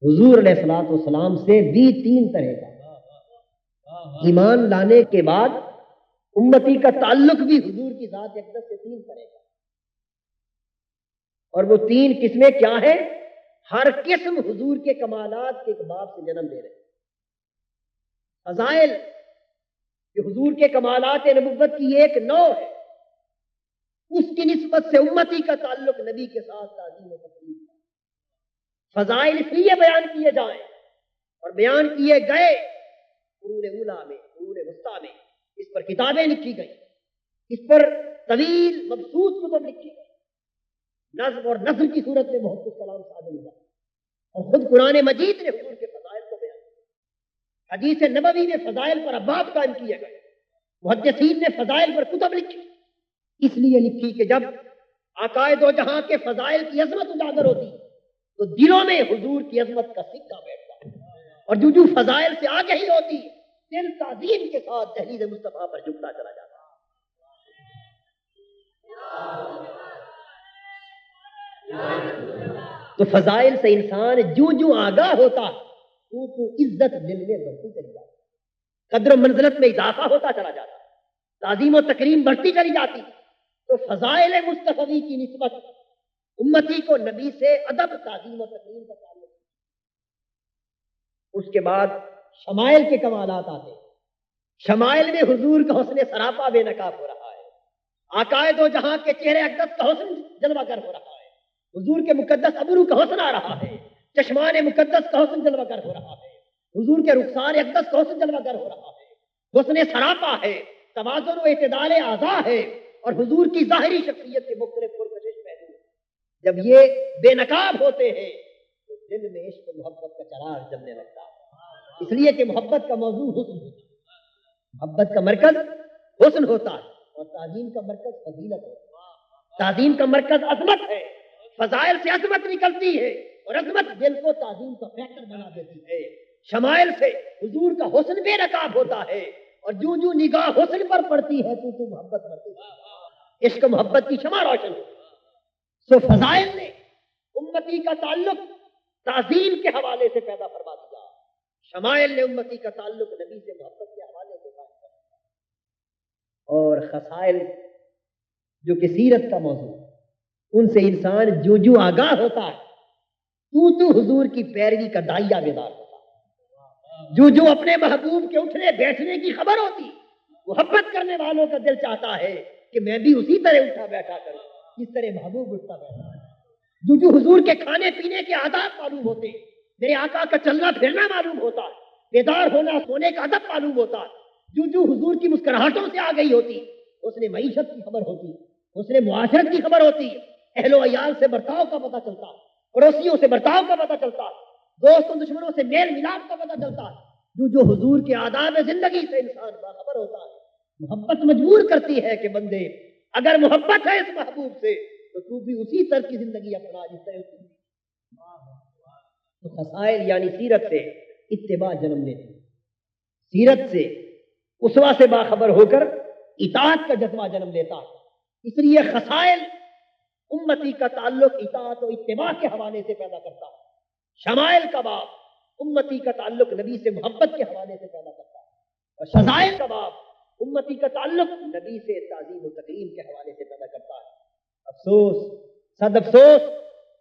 حضور علیہ الصلوۃ والسلام سے بھی تین طرح کا، ایمان لانے کے بعد امتی کا تعلق بھی حضور کی ذات اقدس سے تین طرح کا، اور وہ تین قسمیں کیا ہیں؟ ہر قسم حضور کے کمالات کے ایک باب سے جنم دے رہے ہیں۔ فضائل کہ حضور کے کمالات نبوت کی ایک نوع ہے، اس کی نسبت سے امتی کا تعلق نبی کے ساتھ تعظیم و تقدیس ہے۔ فضائل اس لیے بیان کیے جائیں اور بیان کیے گئے، قرون اولیٰ میں، قرون وسطیٰ میں اس پر کتابیں لکھی گئی، اس پر طویل مبسوط کتب لکھی گئی، نظم اور نثر کی صورت میں بہت کچھ کلام صادر ہوا، اور خود قرآن مجید نے حضور کے فضائل کو بیان کیا۔ حدیث نبوی میں فضائل پر ابواب قائم کیے گئے، محدثین نے فضائل پر کتب لکھی، اس لیے لکھی کہ جب عقائد و جہاں کے فضائل کی عظمت اجاگر ہوتی تو دلوں میں حضور کی عظمت کا سکہ بیٹھتا، اور جو فضائل سے آگے ہی ہوتی دل تعظیم کے ساتھ دہلیز مصطفیٰ پر جھکتا چلا جاتا۔ تو فضائل سے انسان جو آگاہ ہوتا تو عزت دل میں بڑھتی چلی جاتی، قدر و منزلت میں اضافہ ہوتا چلا جاتا، تعظیم و تکریم بڑھتی چلی جاتی۔ تو فضائل مصطفی کی نسبت امتی کو نبی سے ادب، تعظیم و تکریم کا تعلق۔ اس کے بعد شمائل کے کمالات آتے ہیں۔ شمائل میں حضور کا حسن سراپا بے نقاب ہو رہا ہے، عقائد و جہاں کے چہرے اقدس کا حسن جلوہ گر ہو رہا ہے، حضور کے مقدس ابرو کا حسن آ رہا ہے، چشمان مقدس کا حسن جلوہ گر ہو رہا ہے، حضور کے رخسار اقدس کا حسن جلوہ گر ہو رہا ہے، حسن سراپا ہے، توازن و اعتدال اعضاء ہے، اور حضور کی ظاہری شخصیت کے مختلف پرکشش پہلو جب یہ بے نقاب ہوتے ہیں تو دل میں عشق و محبت کا چراغ جلنے لگتا ہے، اس لیے کہ محبت کا موضوع حسن ہوتا ہے، محبت کا مرکز حسن ہوتا ہے، اور تعظیم کا مرکز فضیلت ہے، تعظیم کا مرکز عظمت ہے، فضائل سے عظمت نکلتی ہے اور عظمت دل کو تعظیم کا فیکٹر بنا دیتی ہے، شمائل سے حضور کا حسن بے نقاب ہوتا ہے، اور جو جو نگاہ حسن پر پڑتی ہے تو محبت بڑھتی ہے، عشق محبت کی شمع روشن ہوتی ہے۔ سو فضائل نے امتی کا تعلق تعظیم کے حوالے سے پیدا فرما دیا، شمائل نے امتی کا تعلق نبی سے محبت کے حوالے سے پیدا فرما دیا، اور خصائل جو کہ سیرت کا موضوع ان سے انسان جو جو آگاہ ہوتا ہے تو حضور کی پیروی کا دائیا بیدار ہوتا ہے، جو جو اپنے محبوب کے اٹھنے بیٹھنے کی خبر ہوتی، محبت کرنے والوں کا دل چاہتا ہے کہ میں بھی اسی طرح اٹھا بیٹھا کروں جس طرح محبوب اٹھتا بیٹھا ہے، جو جو حضور کے کھانے پینے کے آداب معلوم ہوتے، میرے آقا کا چلنا پھرنا معلوم ہوتا، بیدار ہونا سونے کا ادب معلوم ہوتا، جو جو حضور کی مسکراہٹوں سے آ گئی ہوتی، اس نے معیشت کی خبر ہوتی، اس نے معاشرت کی خبر ہوتی، اہل و عیال سے برتاؤ کا پتہ چلتا، پڑوسیوں سے برتاؤ کا پتہ چلتا، دوستوں دشمنوں سے میل ملاپ کا پتہ چلتا، جو جو حضور کے آداب زندگی سے انسان باخبر ہوتا ہے۔ محبت مجبور کرتی ہے کہ بندے اگر محبت ہے اس محبوب سے تو بھی اسی طرح کی زندگی اپنا جس طرح تو خصائل یعنی سیرت سے اتباع جنم لیتی، سیرت سے اسوہ سے باخبر ہو کر اطاعت کا جذبہ جنم لیتا ہے، اس لیے خصائل امتی کا تعلق اطاعت و اتباع کے حوالے سے پیدا کرتا ہے، شمائل کا باب امتی کا تعلق نبی سے محبت کے حوالے سے پیدا کرتا ہے، اور شذائل کا باب امتی کا تعلق نبی سے تعظیم و تکریم کے حوالے سے پیدا کرتا ہے۔ افسوس، صد افسوس،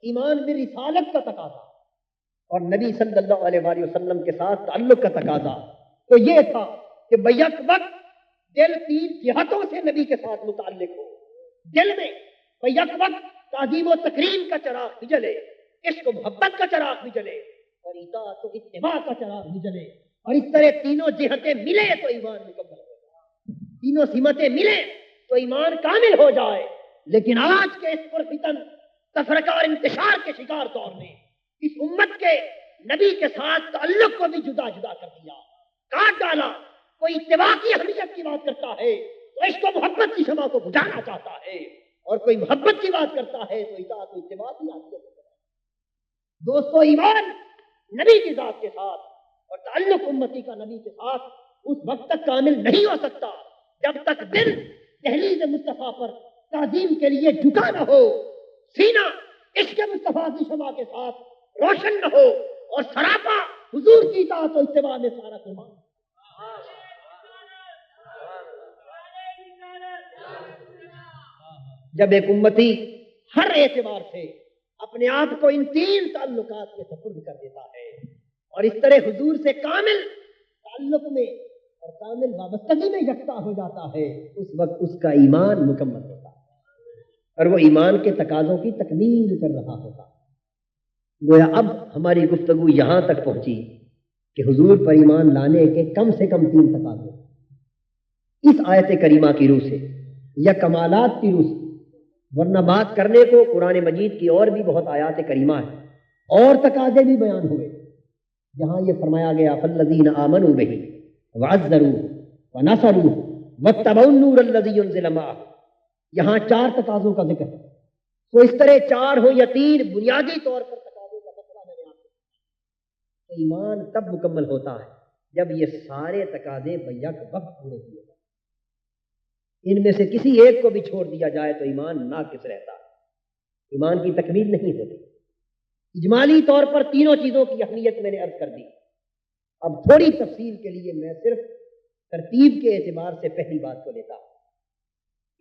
ایمان میں رسالت کا تقاضا اور نبی صلی اللہ علیہ وآلہ وسلم کے ساتھ تعلق کا تقاضا تو یہ تھا کہ بیک وقت دل تین جہتوں سے نبی کے ساتھ متعلق ہو، دل میں بیک وقت تعظیم و تکریم کا چراغ بھی جلے، عشق و محبت کا چراغ بھی جلے، اور اطاعت و اتباع کا چراغ بھی جلے، اور اس طرح تینوں جہتیں ملے تو ایمان مکمل ہو جائے، تینوں سمتیں ملے تو ایمان کامل ہو جائے۔ لیکن آج کے اس پرفتن تفرقہ اور انتشار کے شکار دور میں اس امت کے نبی کے ساتھ تعلق کو بھی جدا جدا کر دیا، کاٹ ڈالا۔ کوئی اتباع کی اہمیت کی بات کرتا ہے تو عشق و محبت کی شمع کو بجھانا چاہتا ہے، اور کوئی محبت کی بات کرتا ہے تو اطاعت و اتباع کی اہمیت۔ دوستو، ایمان نبی کی ذات کے ساتھ اور تعلق امتی کا نبی کے ساتھ اس وقت تک کامل نہیں ہو سکتا جب تک دل دہلیز مصطفیٰ پر تعظیم کے لیے جھکا نہ ہو، سینہ عشق مصطفیٰ کی شمع کے ساتھ روشن نہ ہو، اور سراپا حضور کی اطاعت و اتباع میں سارا ایمان۔ جب ایک امتی ہر اعتبار سے اپنے آپ کو ان تین تعلقات کے سپرد کر دیتا ہے اور اس طرح حضور سے کامل تعلق میں اور کامل وابستگی میں یکتا ہو جاتا ہے، اس وقت اس کا ایمان مکمل ہوتا ہے اور وہ ایمان کے تقاضوں کی تکمیل کر رہا ہوتا ہے۔ گویا اب ہماری گفتگو یہاں تک پہنچی کہ حضور پر ایمان لانے کے کم سے کم تین تقاضے اس آیت کریمہ کی روح سے یا کمالات کی روح سے، ورنہ بات کرنے کو قرآن مجید کی اور بھی بہت آیات کریمہ ہیں اور تقاضے بھی بیان ہوئے، جہاں یہ فرمایا گیا فالذین آمنوا بہ وعزروہ ونصروہ واتبعوا النور الذی انزل معہ، یہاں چار تقاضوں کا ذکر ہے۔ تو اس طرح چار ہو یا تین، بنیادی طور پر تقاضوں کا مسئلہ میں نے آپ کو، ایمان تب مکمل ہوتا ہے جب یہ سارے تقاضے بیک وقت پورے کیے جائیں، ان میں سے کسی ایک کو بھی چھوڑ دیا جائے تو ایمان ناقص رہتا ہے، ایمان کی تکمیل نہیں ہوتی۔ اجمالی طور پر تینوں چیزوں کی اہمیت میں نے عرض کر دی، اب تھوڑی تفصیل کے لیے میں صرف ترتیب کے اعتبار سے پہلی بات کو لیتا ہوں،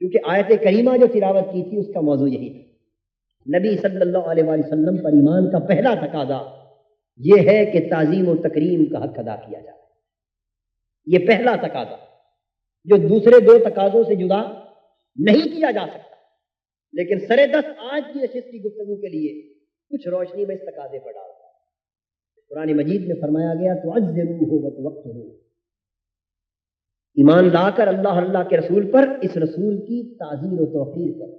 کیونکہ آیت کریمہ جو تلاوت کی تھی اس کا موضوع یہی تھا۔ نبی صلی اللہ علیہ وآلہ وسلم پر ایمان کا پہلا تقاضا یہ ہے کہ تعظیم و تکریم کا حق ادا کیا جائے، یہ پہلا تقاضا جو دوسرے دو تقاضوں سے جدا نہیں کیا جا سکتا، لیکن سر دست آج کی نشست کی گفتگو کے لیے کچھ روشنی میں اس تقاضے پر ڈالتا ہے۔ قرآن مجید میں فرمایا گیا تُعَزِّرُوهُ وَتُوَقِّرُوهُ، ایمان لا کر اللہ اور اللہ کے رسول پر اس رسول کی تعظیم و توقیر کر.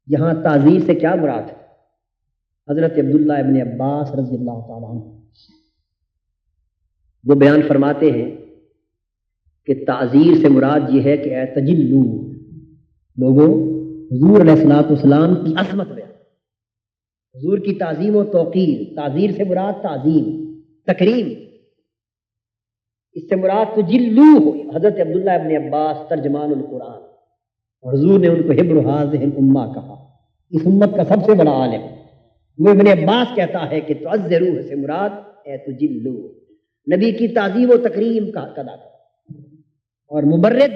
یہاں تعظیم سے کیا مراد ہے؟ حضرت عبداللہ ابن عباس رضی اللہ تعالیٰ عنہ وہ بیان فرماتے ہیں کہ تعزیر سے مراد یہ ہے کہ اے تجلو لوگوں حضور علیہ الصلوۃ والسلام کی عظمت بیان، حضور کی تعظیم و توقیر. تعزیر سے مراد تعظیم، تکریم. اس سے مراد تجلو ہو. حضرت عبداللہ ابن عباس ترجمان القرآن، اور حضور نے ان کو حبر هذه الامہ کہا، اس امت کا سب سے بڑا عالم. وہ ابن عباس کہتا ہے کہ تعذروہ سے مراد اے تجلو، نبی کی تعظیم و تکریم کا حق ادا کر. اور مبرد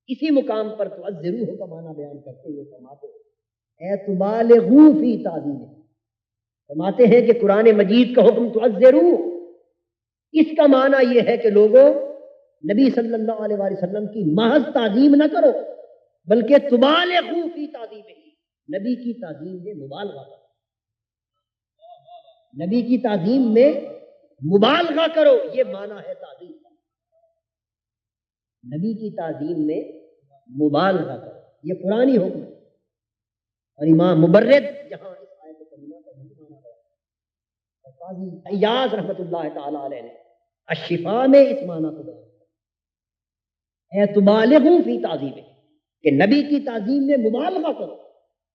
اسی مقام پر تعذروہ کا معنی بیان کرتے ہوئے فرماتے ہیں اے تبالغوا فی تعظیم. فرماتے ہیں کہ قرآن مجید کا حکم تعذروہ، اس کا معنی یہ ہے کہ لوگوں نبی صلی اللہ علیہ وآلہ وسلم کی محض تعظیم نہ کرو، بلکہ تبالغوا فی تعظیم ہی، نبی کی تعظیم میں مبالغہ کرو. نبی کی تعظیم میں مبالغہ کرو، یہ معنی ہے تعظیم کا. نبی کی تعظیم میں مبالغہ کرو، یہ قرآنی حکم ہے. اور امام مبرد یہاں اس آیت کریمہ کا بھی معنی ہے. قاضی ایاز رحمۃ اللہ تعالی علیہ نے الشفاء میں اس معنی کو بیان کیا اے تبالغوا فی تعظیم، کہ نبی کی تعظیم میں مبالغہ کرو.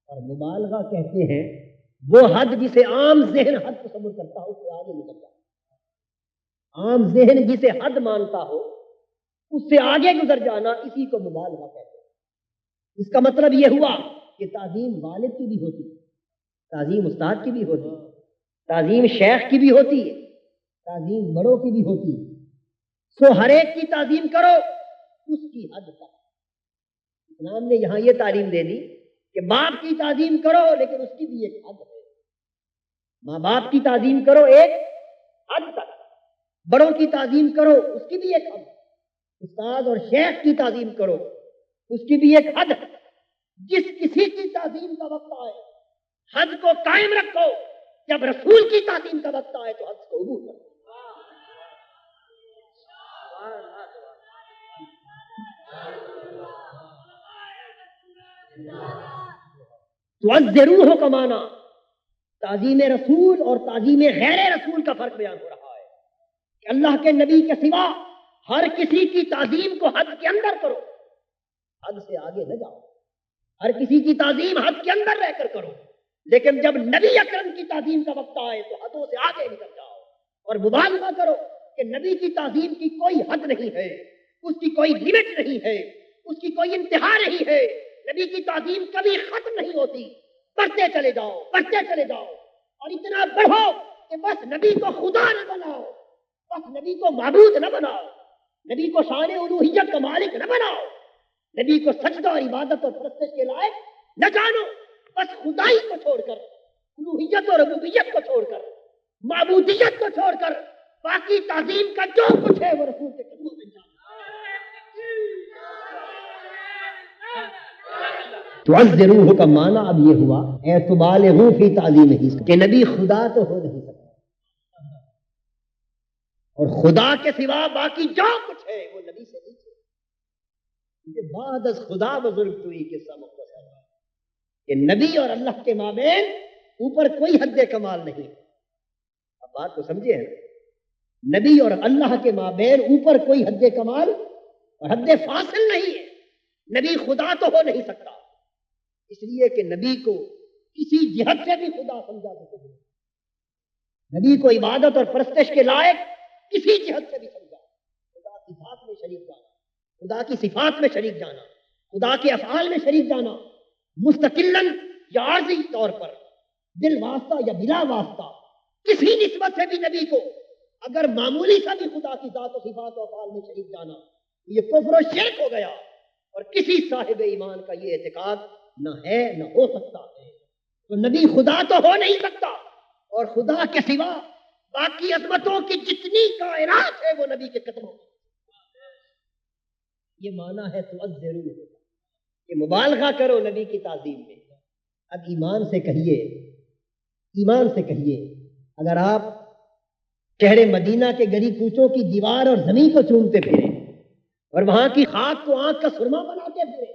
اور مبالغہ کہتے ہیں وہ حد جسے عام ذہن حد تصور کرتا ہو اس سے آگے نکل جاتا. عام ذہن جسے حد مانتا ہو اس سے آگے گزر جانا، اسی کو مبالغہ کہتے ہیں. اس کا مطلب یہ ہوا کہ تعظیم والد کی بھی ہوتی ہے، تعظیم استاد کی بھی ہوتی ہے، تعظیم شیخ کی بھی ہوتی ہے، تعظیم بڑوں کی بھی ہوتی ہے. سو ہر ایک کی تعظیم کرو اس کی حد تک. اسلام نے یہاں یہ تعلیم دے دی کہ باپ کی تعظیم کرو لیکن اس کی بھی ایک حد ہے. ماں باپ کی تعظیم کرو ایک حد تک، بڑوں کی تعظیم کرو اس کی بھی ایک حد، استاد اور شیخ کی تعظیم کرو اس کی بھی ایک حد. جس کسی کی تعظیم کا وقت آئے حد کو قائم رکھو، جب رسول کی تعظیم کا وقت آئے تو حد کو عبور کرو. تعذروہ کا معنی تعظیم رسول اور تعظیم غیر رسول کا فرق بیان ہو رہا ہے کہ اللہ کے نبی کے سوا ہر کسی کی تعظیم کو حد کے اندر کرو، حد سے آگے نہ جاؤ. ہر کسی کی تعظیم حد کے اندر رہ کر کرو، لیکن جب نبی اکرم کی تعظیم کا وقت آئے تو حدوں سے آگے نکل جاؤ اور مبالغہ کرو کہ نبی کی تعظیم کی کوئی حد نہیں ہے، اس کی کوئی لمٹ نہیں ہے، اس کی کوئی انتہا نہیں ہے. نبی کی تعظیم کبھی ختم نہیں ہوتی، بڑھتے چلے جاؤ، بڑھتے چلے جاؤ، اور اتنا بڑھو کہ بس نبی کو خدا نہ بناؤ، بس نبی کو معبود نہ بناؤ، نبی کو شان الوہیت کا مالک نہ بناؤ، نبی کو سجدہ اور عبادت اور پرستش کے لائق نہ جانو. بس خدائی کو چھوڑ کر، الوہیت اور ربوبیت کو چھوڑ کر، معبودیت کو چھوڑ کر باقی تعظیم کا جو کچھ ہے وہ رسول کے قدموں میں جانا. تعذروہ کا معنی اب یہ ہوا اے تبالغوا فی تعظیم ہی، کہ نبی خدا تو ہو نہیں سکتا، اور خدا کے سوا باقی جو کچھ ہے وہ نبی سے نیچے. بعد از خدا بزرگ توئی قصہ مختصر ہے کہ نبی اور اللہ کے مابین اوپر کوئی حد کمال نہیں. اب بات کو سمجھے ہیں، نبی اور اللہ کے مابین اوپر کوئی حد کمال اور حد فاصل نہیں ہے. نبی خدا تو ہو نہیں سکتا، اس لیے کہ نبی کو کسی جہت سے بھی خدا سمجھا سکتے ہیں. نبی کو عبادت اور پرستش کے لائق کسی جہت سے بھی سمجھا. خدا کی ذات میں شریک جانا، خدا کی صفات میں شریک جانا، خدا کے افعال میں شریک جانا، مستقلاً یا عارضی طور پر، دل واسطہ یا بلا واسطہ، کسی نسبت سے بھی نبی کو اگر معمولی سا بھی خدا کی ذات و صفات و افعال میں شریک جانا، یہ کفر و شرک ہو گیا. اور کسی صاحب ایمان کا یہ اعتقاد نہ ہے نہ ہو سکتا ہے. تو نبی خدا تو ہو نہیں سکتا، اور خدا کے سوا باقی عظمتوں کی جتنی کائنات ہے وہ نبی کے قدموں میں. یہ معنی ہے تعذروہ، کہ مبالغہ کرو نبی کی تعظیم میں. اب ایمان سے کہیے اگر آپ شہر مدینہ کے گلی کوچوں کی دیوار اور زمین کو چومتے پھریں اور وہاں کی خاک کو آنکھ کا سرما بناتے پھرے.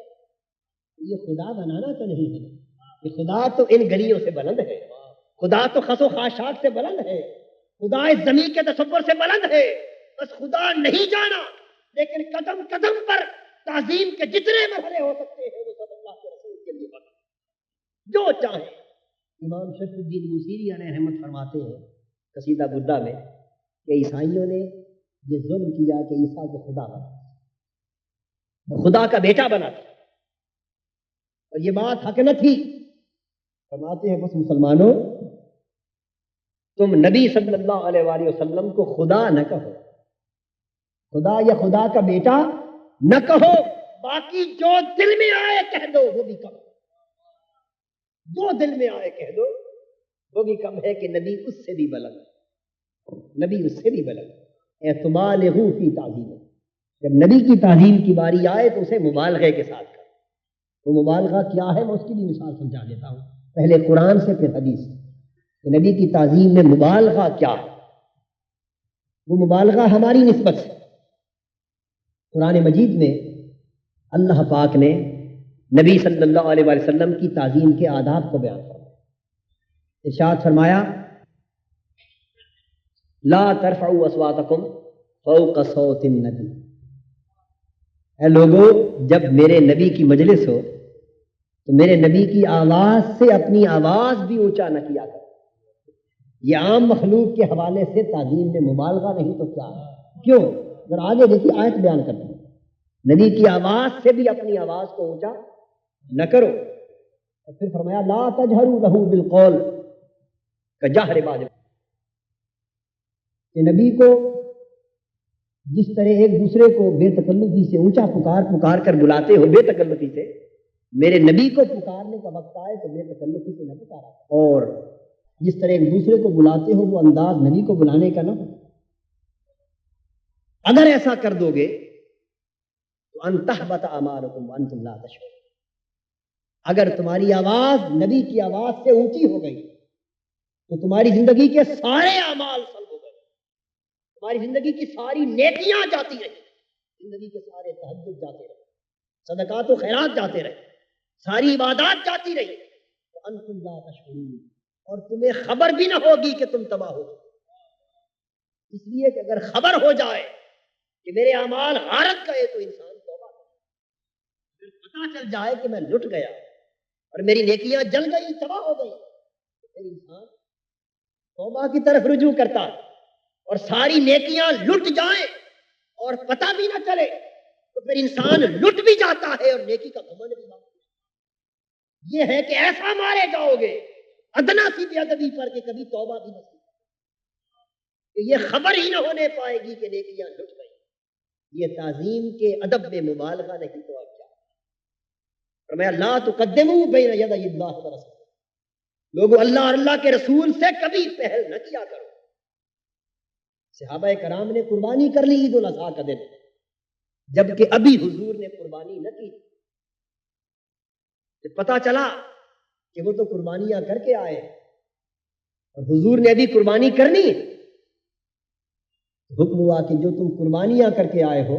یہ خدا بنانا تو نہیں ہے. یہ خدا تو ان گلیوں سے بلند ہے. خدا تو خس و خاشاک سے بلند ہے. خدا اس زمین کے تصور سے بلند ہے. بس خدا نہیں جانا، لیکن قدم قدم پر تعظیم کے جتنے مرحلے ہو سکتے ہیں وہ سب اللہ کے رسول کے لیے بنا. جو چاہیں. امام شرف الدین بوصیری علیہ رحمت فرماتے ہیں قصیدہ بدہ میں کہ عیسائیوں نے یہ ظلم کیا کہ عیسیٰ کو خدا بنا، خدا کا بیٹا بنا دیا، اور یہ بات حق نہ تھی. فرماتے ہیں بس مسلمانوں تم نبی صلی اللہ علیہ وآلہ وسلم کو خدا نہ کہو، خدا یا خدا کا بیٹا نہ کہو، باقی جو دل میں آئے کہہ دو وہ بھی کم، جو دل میں آئے کہہ دو وہ بھی کم ہے کہ نبی اس سے بھی بلند ہے، نبی اس سے بھی بلند ہے. اعتمالہ فی تعظیم، جب نبی کی تعظیم کی باری آئے تو اسے مبالغے کے ساتھ کرو. وہ مبالغہ کیا ہے میں اس کی بھی مثال سمجھا دیتا ہوں، پہلے قرآن سے پھر حدیث سے کہ نبی کی تعظیم میں مبالغہ کیا ہے. وہ مبالغہ ہماری نسبت سے قرآن مجید میں اللہ پاک نے نبی صلی اللہ علیہ وآلہ وسلم کی تعظیم کے آداب کو بیان فرمایا. ارشاد فرمایا لا ترفعوا اصواتکم فوق صوت النبی. اے لوگو جب میرے نبی کی مجلس ہو تو میرے نبی کی آواز سے اپنی آواز بھی اونچا نہ کیا کرو. یہ عام مخلوق کے حوالے سے تعظیم میں مبالغہ نہیں تو کیا ہے؟ کیوں؟ اگر آگے دیکھیے آیت بیان کرتے ہیں نبی کی آواز سے بھی اپنی آواز کو اونچا نہ کرو. اور پھر فرمایا لا تجہروا لہ بالقول کجہر بعضکم، کہ نبی کو جس طرح ایک دوسرے کو بے تکلفی سے اونچا پکار کر بلاتے ہو بے تکلفی سے، میرے نبی کو پکارنے کا وقت آئے تو بے تکلفی سے نہ پکارا، اور جس طرح ایک دوسرے کو بلاتے ہو وہ انداز نبی کو بلانے کا نہ ہو. اگر ایسا کر دو گے تو ان تحبط اعمالکم وانتم لا تشعرون. اگر تمہاری آواز نبی کی آواز سے اونچی ہو گئی تو تمہاری زندگی کے سارے اعمال سلب ہو گئے، تمہاری زندگی کی ساری نیکیاں جاتی رہی، زندگی کے سارے تہجد جاتے رہے، صدقات و خیرات جاتے رہے، ساری عبادات جاتی رہی، وانتم لا تشعرون، اور تمہیں خبر بھی نہ ہوگی کہ تم تباہ ہو. اس لیے کہ اگر خبر ہو جائے کہ میرے اعمال غارت گئے تو انسان توبہ کرے. اگر پتہ چل جائے کہ میں لٹ گیا اور میری نیکیاں جل گئی تباہ ہو گئی تو پھر انسان توبہ کی طرف رجوع کرتا، اور ساری نیکیاں لٹ جائیں اور پتہ بھی نہ چلے تو پھر انسان لٹ بھی جاتا ہے اور نیکی کا گھمنڈ بھی باقی. یہ ہے کہ ایسا مارے جاؤ گے ادنا سی بے ادبی پر کہ کبھی توبہ بھی نہ کہ یہ خبر ہی نہ ہونے پائے گی کہ نیکیاں لٹ گئی. یہ تعظیم کے ادب میں مبالغہ نہیں تو اب کیا. فرمایا لا تقدموا بین یدی اللہ ورسولہ، لوگوں اللہ اور اللہ کے رسول سے کبھی پہل نہ کیا کرو. صحابہ کرام نے قربانی کر لی عید الاضحیٰ کا دن، جبکہ ابھی حضور نے قربانی نہ کی. جب پتا چلا کہ وہ تو قربانیاں کر کے آئے اور حضور نے ابھی قربانی کرنی، حکم ہوا کہ جو تم قربانیاں کر کے آئے ہو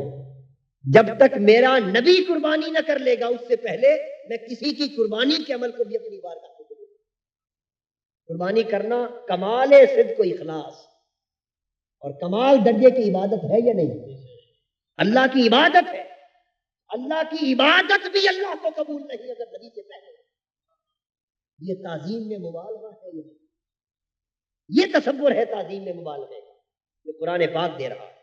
جب تک میرا نبی قربانی نہ کر لے گا اس سے پہلے میں کسی کی قربانی کے عمل کو بھی اپنی بارگاہ میں قبول. قربانی کرنا کمال صدق و اخلاص اور کمال درجے کی عبادت ہے یا نہیں؟ اللہ کی عبادت ہے. اللہ کی عبادت بھی اللہ کو قبول نہیں اگر نبی سے پہلے. یہ تعظیم میں مبالغہ ہے، یہ تصور ہے تعظیم میں مبالغہ جو قرآن پاک دے رہا ہے.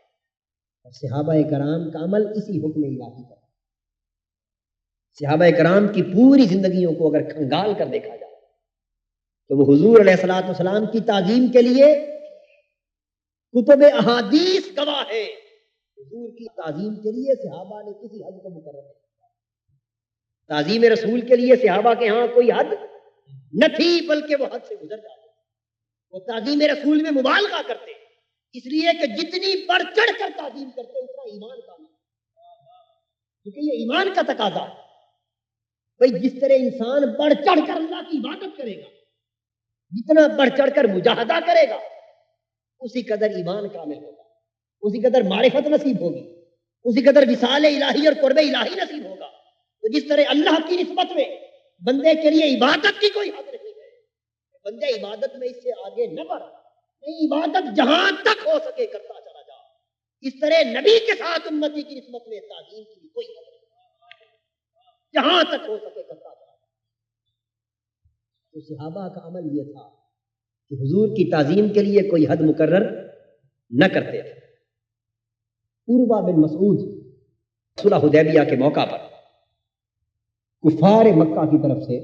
اور صحابہ کرام کا عمل اسی حکم الہی کا. صحابہ کرام کی پوری زندگیوں کو اگر کھنگال کر دیکھا جائے تو وہ حضور علیہ الصلوۃ والسلام کی تعظیم کے لیے کتب احادیث گواہ ہے. حضور کی تعظیم کے لیے صحابہ نے کسی حد کو مقرر نہیں کیا. تعظیم رسول کے لیے صحابہ کے ہاں کوئی حد نہ تھی، بلکہ وہ حد سے گزر جاتے. وہ تعظیم رسول میں مبالغہ کرتے، اس لیے کہ جتنی بڑھ چڑھ کر تعظیم کرتے اتنا ایمان کا نہیں، کیونکہ یہ ایمان کا تقاضا ہے. بھئی جس طرح انسان بڑھ چڑھ کر اللہ کی عبادت کرے گا، جتنا بڑھ چڑھ کر مجاہدہ کرے گا، اسی قدر ایمان کامل ہوگا، اسی قدر معرفت نصیب ہوگی، اسی قدر وصال الہی اور قرب الہی نصیب ہوگا. تو جس طرح اللہ کی نسبت میں بندے کے لیے عبادت کی کوئی حد نہیں ہے، بندے عبادت میں اس سے آگے نہ بڑھ، نہیں، عبادت جہاں تک ہو سکے کرتا چلا جا. اس طرح نبی کے ساتھ امتی کی نسبت میں تعظیم کی کوئی حد نہیں، جہاں تک ہو سکے کرتا چلا جا. تو صحابہ کا عمل یہ تھا کہ حضور کی تعظیم کے لیے کوئی حد مقرر نہ کرتے تھے. عروہ بن مسعود صلح حدیبیہ کے موقع پر کفار مکہ کی طرف سے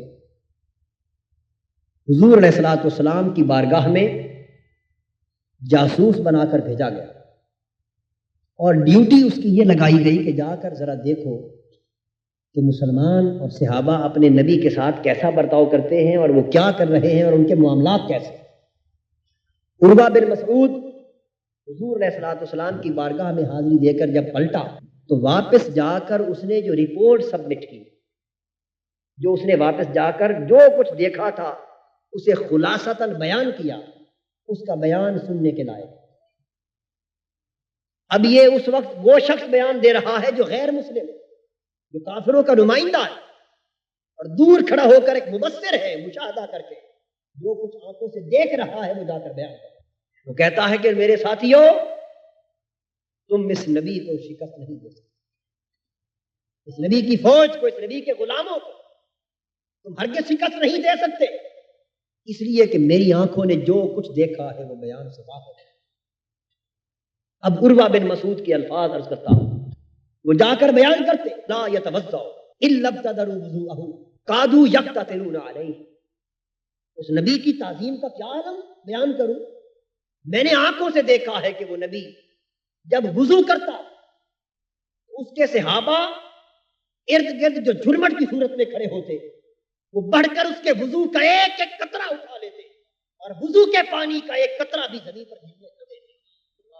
حضور علیہ الصلوۃ والسلام کی بارگاہ میں جاسوس بنا کر بھیجا گیا، اور ڈیوٹی اس کی یہ لگائی گئی کہ جا کر ذرا دیکھو کہ مسلمان اور صحابہ اپنے نبی کے ساتھ کیسا برتاؤ کرتے ہیں اور وہ کیا کر رہے ہیں اور ان کے معاملات کیسے. عروہ بن مسعود حضور علیہ الصلوۃ والسلام کی بارگاہ میں حاضری دے کر جب پلٹا تو واپس جا کر اس نے جو رپورٹ سبمٹ کی، جو اس نے واپس جا کر جو کچھ دیکھا تھا اسے خلاصتاً بیان کیا، اس کا بیان سننے کے لائق. اب یہ اس وقت وہ شخص بیان دے رہا ہے جو غیر مسلم ہے، جو کافروں کا نمائندہ ہے، اور دور کھڑا ہو کر ایک مبصر ہے، مشاہدہ کر کے جو کچھ آنکھوں سے دیکھ رہا ہے وہ جا کر بیان کرتا. وہ کہتا ہے کہ میرے ساتھیوں، تم اس نبی کو شکست نہیں دے سکتے، اس نبی کی فوج کو، اس نبی کے غلاموں کو تم ہرگز شکست نہیں دے سکتے، اس لیے کہ میری آنکھوں نے جو کچھ دیکھا ہے وہ بیان سے باہر ہے. اب عروہ بن مسعود کے الفاظ عرض کرتا ہوں، وہ جا کر بیان کرتے، لا یتوضؤ الا ابتدروا وضوءه قادوا یقتتلون علیہ. اس نبی کی تعظیم کا کیا عالم بیان کروں؟ میں نے آنکھوں سے دیکھا ہے کہ وہ نبی جب وضو کرتا اس کے صحابہ ارد گرد جو جھرمٹ کی صورت میں کھڑے ہوتے، وہ بڑھ کر اس کے وضو کا ایک ایک قطرہ اٹھا لیتے اور وضو کے پانی کا ایک قطرہ بھی زمین پر گرنے نہ دیتے.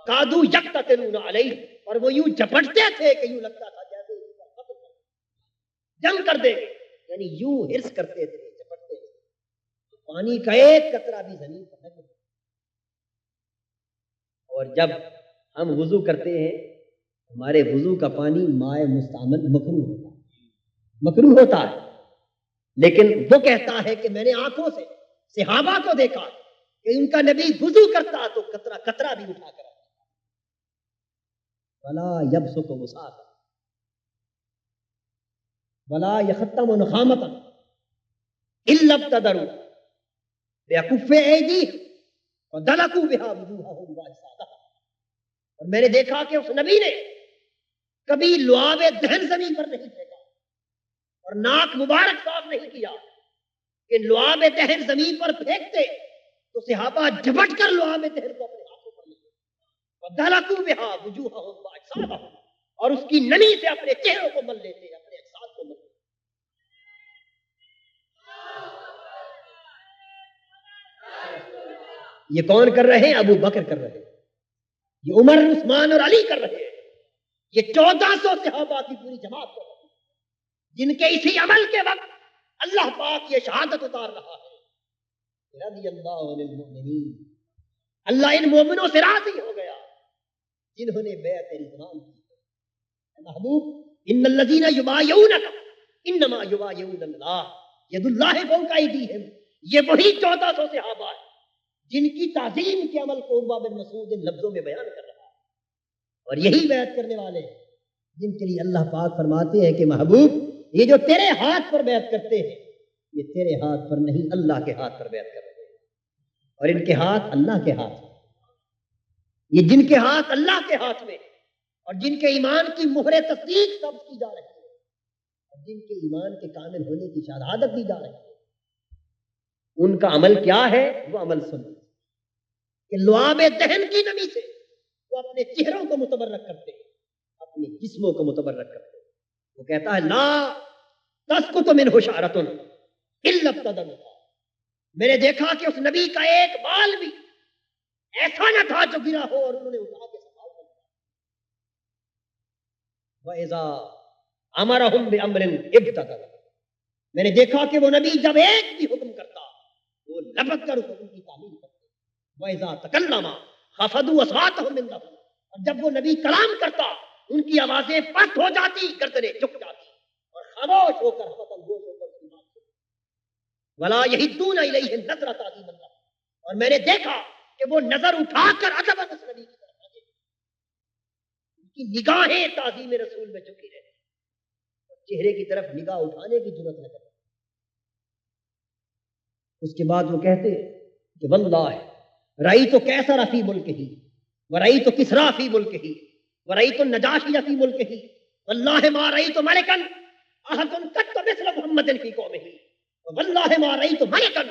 قادو یقتتلون علیہ، اور وہ یوں جھپٹتے تھے کہ یوں لگتا تھا جیسے جنگ کر دیں گے، یعنی یوں ہرس کرتے تھے، جھپٹتے تھے، پانی کا ایک قطرہ بھی زمین پر نہ گرنے. اور جب ہم وضو کرتے ہیں ہمارے وضو کا پانی مائع مستعمل مکروہ ہوتا ہے، لیکن وہ کہتا ہے کہ میں نے آنکھوں سے صحابہ کو دیکھا کہ ان کا نبی وضو کرتا تو قطرہ قطرہ بھی اٹھا کر ولا یبسط وساطا ولا یختم نخامتا الا ابتدروا بأكف ایدیہم وَدَلَقُوا بِهَا وُجُوهَهُمْ وَأَجْسَادَهُمْ. اور میں نے دیکھا کہ اس نبی نے کبھی لعاب دہن زمین پر نہیں پھینکا اور ناک مبارک صاف نہیں کیا کہ لعاب دہن زمین پر پھینکتے تو صحابہ جھپٹ کر لعاب دہن کو اپنے ہاتھوں پر لیتے، وَدَلَقُوا بِهَا وُجُوهَهُمْ وَأَجْسَادَهُمْ، اور اس کی نمی سے اپنے چہروں کو مل لیتے، اپنے اجساد کو مل لیتے. یہ کون کر رہے ہیں؟ ابو بکر کر رہے ہیں، یہ عمر، عثمان اور علی کر رہے ہیں، یہ 1400 صحابہ کی پوری جماعت کو، جن کے اسی عمل کے وقت اللہ پاک یہ شہادت اتار رہا ہے، رضی اللہ عن المؤمنین، اللہ ان مومنوں سے راضی ہو گیا جنہوں نے بیعت رضوان کی. محبوب، ان الذین یبایعونک انما یبایعون اللہ ید اللہ فوق ایدیہم، یہ وہی 1400 صحابہ ہیں جن کی تعظیم کے عمل کو عروہ بن مسعود ان لفظوں میں بیان کر رہا ہے. اور یہی بیعت کرنے والے ہیں جن کے لیے اللہ پاک فرماتے ہیں کہ محبوب، یہ جو تیرے ہاتھ پر بیعت کرتے ہیں یہ تیرے ہاتھ پر نہیں اللہ کے ہاتھ پر بیعت کر رہے ہیں، اور ان کے ہاتھ اللہ کے ہاتھ میں. یہ جن کے ہاتھ اللہ کے ہاتھ میں اور جن کے ایمان کی مہر تصدیق قبض کی جا رہی ہے اور جن کے ایمان کے کامل ہونے کی شہادت دی جا رہی ہے، ان کا عمل کیا ہے؟ وہ عمل سنو کہ لعاب دہن کی نمی سے وہ اپنے چہروں کو متبرک کرتے ہیں، اپنے جسموں کو متبرک کرتے ہیں. وہ کہتا ہے لا تسقط منہ شعرۃ الا ابتدروا، میں نے دیکھا کہ اس نبی کا ایک بال بھی ایسا نہ تھا جو گرا ہو اور انہوں نے اٹھا کے سنبھال کر. وَإِذَا أَمَرَهُمْ بِأَمْرٍ ابْتَدَرُوا، میں نے دیکھا کہ وہ نبی جب ایک بھی حکم کرتا وہ لپک کر اس حکم کی تعمیل کرتے. وَإِذَا تَكَلَّمَ خَفَضُوا أَصْوَاتَهُمْ عِنْدَهُ، اور جب وہ نبی کلام کرتا ان کی آوازیں پست ہو جاتی، گردنیں جھک جاتی اور خاموش ہو کر وطن گوش ہو کر ولا یہدون الیہ نظر تعظیم اللہ، اور میں نے دیکھا کہ وہ نظر اٹھا کر ادب نبی کی طرف آگے، ان کی نگاہیں تعظیم رسول میں جھکی رہتی، چہرے کی طرف نگاہ اٹھانے کی ضرورت نہ کرتی۔ اس کے بعد وہ کہتے کہ واللہ رأیت کیسر فی ملکہ ورأیت کسریٰ فی ملکہ ورأیت النجاشی فی ملکہ واللہ ما رأیت ملکا احد قط مثل محمد فی قومہ واللہ ما رأیت ملکا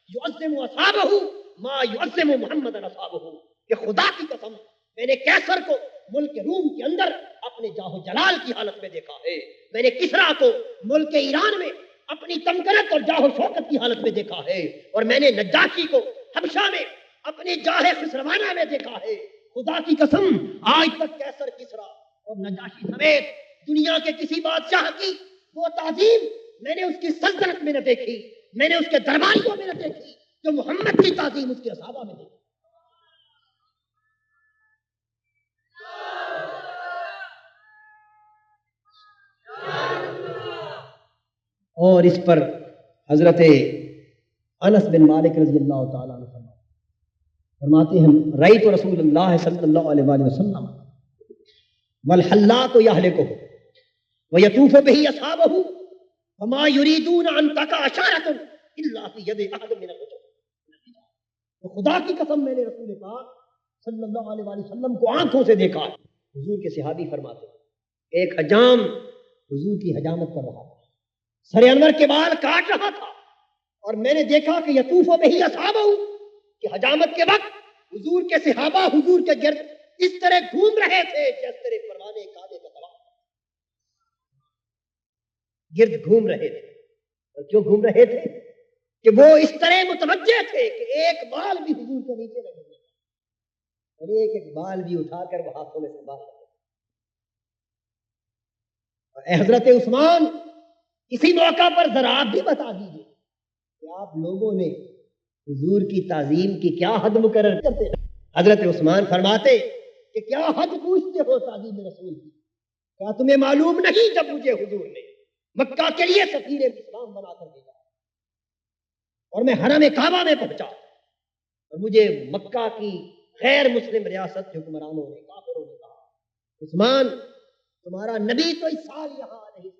یعظم اصحابہ ما یعظم محمد اصحابہ، کہ خدا کی قسم میں نے کیسر کو ملک روم کے اندر اپنے جاہ و جلال کی حالت میں دیکھا ہے، میں نے کسریٰ کو ملک ایران میں اپنی تمکنت اور جاہ و شوکت کی حالت میں دیکھا ہے، اور میں نے نجاشی کو حبشہ میں اپنے جاہ خسروانہ میں دیکھا ہے۔ خدا کی قسم آج تک کیسر، کسریٰ اور نجاشی سمیت دنیا کے کسی بادشاہ کی وہ تعظیم میں نے اس کی سلطنت میں نہ دیکھی، میں نے اس کے درباریوں میں نہ دیکھی، جو محمد کی تعظیم اس کے اصحابہ میں دیکھی۔ اور اس پر حضرت انس بن مالک رضی اللہ تعالیٰ عنہ فرماتے ہیں رأیت رسول اللہ صلی اللہ علیہ وآلہ وسلم والحلاق یہلکہ ویطوف بہ اصحابہ وما یریدون ان تقع اشارۃ الا فی ید احد من الرجل۔ تو خدا کی قسم میں نے رسول پاک صلی اللہ علیہ وآلہ وسلم کو آنکھوں سے دیکھا۔ حضور کے صحابی فرماتے ہیں ایک حجام حضور کی حجامت کر رہا تھا، سر انور کے بال کاٹ رہا تھا، اور میں نے دیکھا کہ یطوف بہ اصحابہ، کہ حجامت کے وقت حضور کے صحابہ حضور کے گرد اس طرح گھوم رہے تھے جس طرح پروانے کعبے کا طواف گرد گھوم رہے تھے۔ اور کیوں گھوم رہے تھے؟ کہ وہ اس طرح متوجہ تھے کہ ایک بال بھی حضور کے نیچے نہ گرے، اور ایک ایک بال بھی اٹھا کر وہ ہاتھوں میں سنبھال رہے۔ اور اے حضرت عثمان، اسی موقع پر ذرا آپ بھی بتا دیجئے کہ آپ لوگوں نے حضور کی تعظیم کی کیا حد مقرر کرتے ہیں؟ حضرت عثمان فرماتے کہ کیا حد پوچھتے ہو تعظیم رسول کی؟ کیا تمہیں معلوم نہیں جب مجھے حضور نے مکہ کے لیے سفیر اسلام بنا کر بھیجا اور میں حرم کعبہ میں پہنچا اور مجھے مکہ کی غیر مسلم ریاست کے حکمرانوں نے، کافروں نے کہا عثمان تمہارا نبی تو اس سال یہاں نہیں،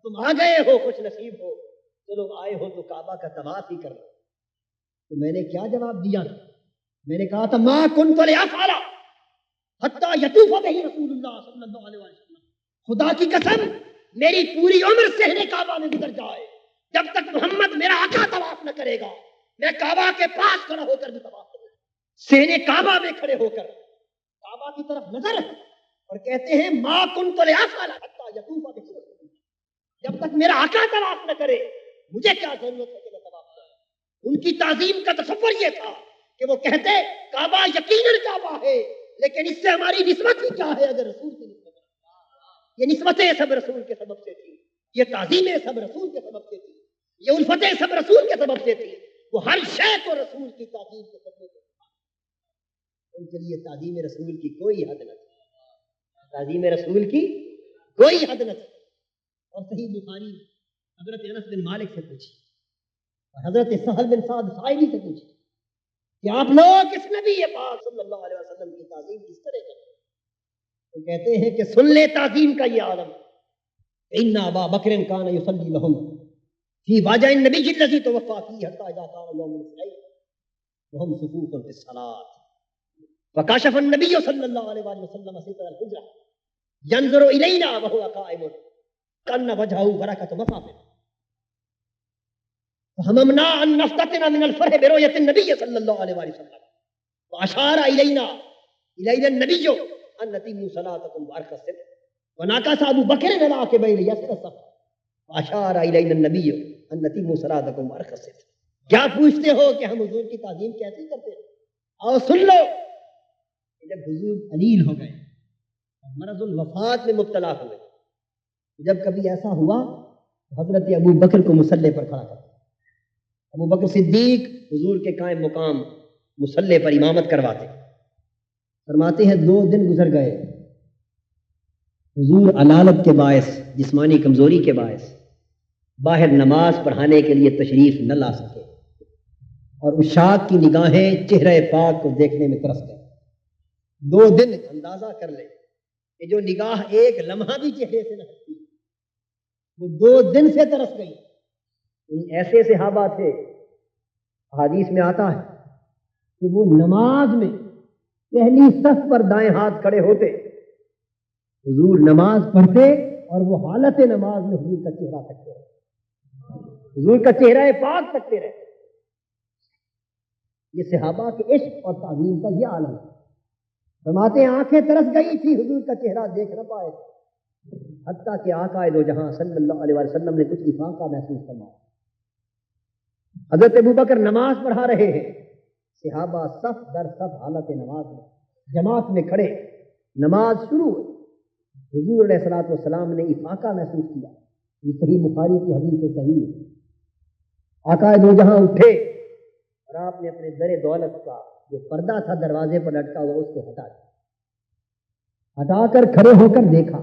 تم آ گئے ہو، خوش نصیب ہو، چلو آئے ہو تو کعبہ کا طواف ہی کر لو۔ تو میں نے کیا جواب دیا؟ میں نے کہا تھا ما کنت لافعل حتی یطوف بہ رسول اللہ صلی اللہ علیہ وسلم، خدا کی قسم میری پوری عمر صحن کعبہ میں گزر جائے جب تک محمد میرا آقا طواف نہ کرے گا، میں کعبہ کے پاس کھڑا ہو کر بھی طواف کروں گا۔ صحن کعبہ میں کھڑے ہو کر کعبہ کی طرف نظر اور کہتے ہیں ما کنت لافعل حتی یطوف بہ رسول اللہ، جب تک میرا آقا طواف نہ کرے مجھے کیا ضرورت ہے کہ میں طواف کروں۔ ان کی تعظیم کا تصور یہ تھا کہ وہ کہتے کعبہ یقیناً کعبہ ہے، لیکن اس سے ہماری نسبت ہی کیا ہے اگر رسول کی نسبت ہے؟ یہ نسبتیں سب رسول کے سبب سے تھی، یہ تعظیمیں سب رسول کے سبب سے تھی، یہ الفتیں سب رسول کے سبب سے تھی۔ وہ ہر شے کو رسول کی تعظیم کے سبب سے ان کے لیے تعظیم رسول کی کوئی حد نہ تھی، تعظیم رسول کی کوئی حد نہ تھی۔ اور صحیح بخاری حضرت انس بن مالک سے پوچھی اور حضرت سہل بن سعد ساعدی سے پوچھی کہ آپ لوگ اس نبی پاک صلی اللہ علیہ وسلم کی تعظیم کس طرح کرتے ہیں؟ تو کہتے ہیں کہ سن لے تعظیم کا یہ عالم، ان ابا بکر کان یصلی لهم فی واجع النبی الذی توفى فیہ حتی اذا کان یوم الاثنین وهم صفوف فی الصلاۃ فکشف النبی صلی اللہ علیہ وسلم ستر الحجرہ ينظر الینا وهو قائم کان وجهه برکۃ مصافح فهممنا ان نفتتن من الفرح برؤية النبي صلى الله عليه وسلم واشار الينا النبي ان نتموا صلاتكم وارخوا الصف وناقص ابو بکر على عقبيه يسر الصف واشار الينا النبي ان نتموا صلاتكم وارخوا الصف۔ کیا پوچھتے ہو کہ ہم حضور کی تعظیم کیسے کرتے ہیں؟ اور سن لو، جب حضور علیل ہو گئے، مرض الوفات میں مبتلا ہوئے، جب کبھی ایسا ہوا حضرت ابو بکر کو مصلی پر کھڑا کرتے، ابو بکر صدیق حضور کے قائم مقام مصلی پر امامت کرواتے۔ فرماتے ہیں 2 دن گزر گئے، حضور علالت کے باعث، جسمانی کمزوری کے باعث باہر نماز پڑھانے کے لیے تشریف نہ لا سکے، اور عشاق کی نگاہیں چہرہ پاک کو دیکھنے میں ترس گئے۔ 2 دن اندازہ کر لیں کہ جو نگاہ ایک لمحہ بھی چہرے سے نہ ہٹتی، وہ 2 دن سے ترس گئی۔ ایسے صحابہ تھے، حدیث میں آتا ہے کہ وہ نماز میں پہلی صف پر دائیں ہاتھ کھڑے ہوتے، حضور نماز پڑھتے اور وہ حالت نماز میں حضور کا چہرہ تکتے رہے، حضور کا چہرہ پاک تکتے رہے۔ یہ صحابہ کے عشق اور تعظیم کا یہ عالم ہے۔ فرماتے ہیں آنکھیں ترس گئی تھی، حضور کا چہرہ دیکھ نہ پائے، حتیٰ کہ آقا دو جہاں صلی اللہ علیہ وسلم نے کچھ افاقہ محسوس فرمایا۔ حضرت ابوبکر نماز پڑھا رہے ہیں، صحابہ صف در صف حالت نماز میں جماعت میں کھڑے، نماز شروع ہوئی، حضور علیہ الصلوۃ والسلام نے افاقہ محسوس کیا۔ یہ صحیح بخاری کی حدیث سے صحیح ہے۔ آقا دو جہاں اٹھے اور آپ نے اپنے در دولت کا جو پردہ تھا دروازے پر لٹکا ہوا اس کو ہٹا دیا، ہٹا کر کھڑے ہو کر دیکھا،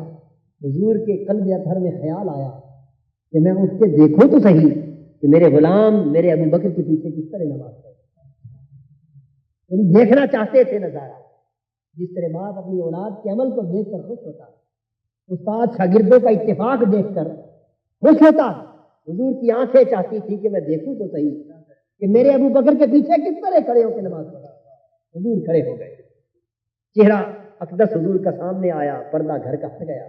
حضور کے قلب اطہر میں خیال آیا کہ میں اٹھ کے دیکھوں تو صحیح کہ میرے غلام میرے ابو بکر کے پیچھے کس طرح نماز پڑھے۔ یعنی دیکھنا چاہتے تھے نظارہ، جس طرح باپ اپنی اولاد کے عمل کو دیکھ کر خوش ہوتا ہے، استاد شاگردوں کا اتفاق دیکھ کر خوش ہوتا ہے، حضور کی آنکھیں چاہتی تھی کہ میں دیکھوں تو صحیح کہ میرے ابو بکر کے پیچھے کس طرح کھڑے ہو کے نماز پڑھا۔ حضور کھڑے ہو گئے، چہرہ اقدس حضور کا سامنے آیا، پردہ گھر کا ہٹ گیا۔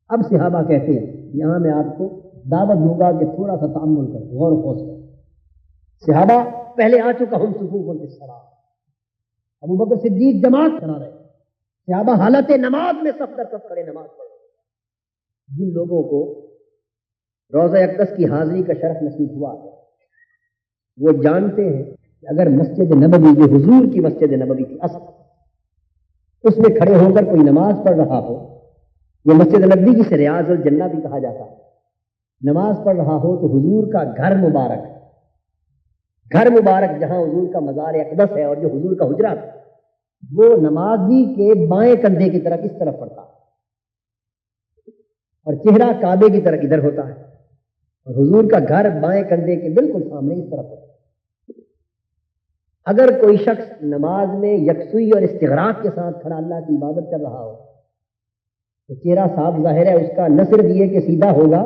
اب صحابہ کہتے ہیں، یہاں میں آپ کو دعوت دوں گا کہ تھوڑا سا تأمل کر، غور و خوض کر۔ صحابہ پہلے آ چکا ہم صفوف الصلاۃ، ابو بکر صدیق جماعت کرا رہے، صحابہ حالت نماز میں صف در صف کھڑے نماز پڑھ رہے۔ جن لوگوں کو روضہ اقدس کی حاضری کا شرف نصیب ہوا ہے وہ جانتے ہیں کہ اگر مسجد نبوی جو حضور کی مسجد نبوی کی اصل، اس میں کھڑے ہو کر کوئی نماز پڑھ رہا ہو، یہ مسجد نبوی جسے ریاض الجنہ بھی کہا جاتا ہے، نماز پڑھ رہا ہو تو حضور کا گھر مبارک جہاں حضور کا مزار اقدس ہے اور جو حضور کا حجرہ تھا، وہ نمازی کے بائیں کندھے کی طرف اس طرف پڑتا ہے اور چہرہ کعبے کی طرف ادھر ہوتا ہے، اور حضور کا گھر بائیں کندھے کے بالکل سامنے اس طرف ہوتا ہے۔ اگر کوئی شخص نماز میں یکسوئی اور استغراق کے ساتھ کھڑا اللہ کی عبادت کر رہا ہو تو چہرہ صاف ظاہر ہے، اس کا نہ صرف یہ کہ سیدھا ہوگا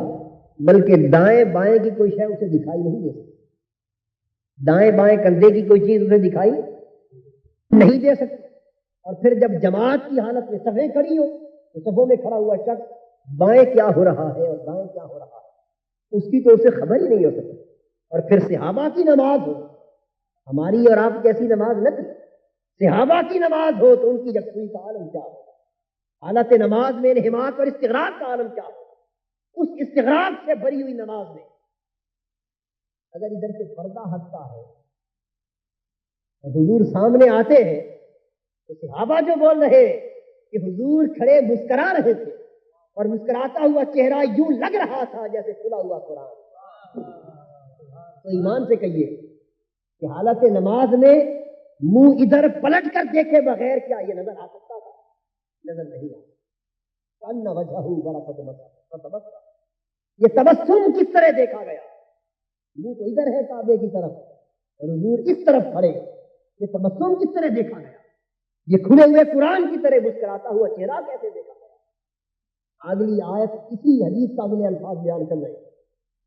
بلکہ دائیں بائیں کی کوئی شے اسے دکھائی نہیں دے سکتی، دائیں بائیں کندھے کی کوئی چیز اسے دکھائی نہیں دے سکتی۔ اور پھر جب جماعت کی حالت میں صفیں کھڑی ہو تو صفوں میں کھڑا ہوا شخص بائیں کیا ہو رہا ہے اور دائیں کیا ہو رہا ہے اس کی تو اسے خبر ہی نہیں ہو سکتی۔ اور پھر صحابہ کی نماز ہو، ہماری اور آپ کی ایسی نماز نہ تھی، صحابہ کی نماز ہو تو ان کی یکسوئی کا عالم کیا ہو، حالت نماز میں انہماک اور استغراق کا عالم کیا ہو۔ اس استغراق سے بھری ہوئی نماز میں اگر ادھر سے پردہ ہٹتا ہے اور حضور سامنے آتے ہیں تو صحابہ جو بول رہے کہ حضور کھڑے مسکرا رہے تھے اور مسکراتا ہوا چہرہ یوں لگ رہا تھا جیسے کھلا ہوا قرآن، تو ایمان سے کہیے کہ حالت نماز میں منہ ادھر پلٹ کر دیکھے بغیر کیا یہ نظر آ سکتا تھا؟ نظر نہیں آتا۔ کأن وجہہ برقت بصر، یہ تبسم کس طرح دیکھا گیا؟ منہ تو ادھر ہے کعبے کی طرف اور حضور اس طرف کھڑے، یہ تبسم کس طرح دیکھا گیا؟ یہ کھلے ہوئے قرآن کی طرح مسکراتا ہوا چہرہ کیسے دیکھا گیا؟ اگلی آیت اسی حدیث کا اگلے الفاظ بیان کر رہے ہیں،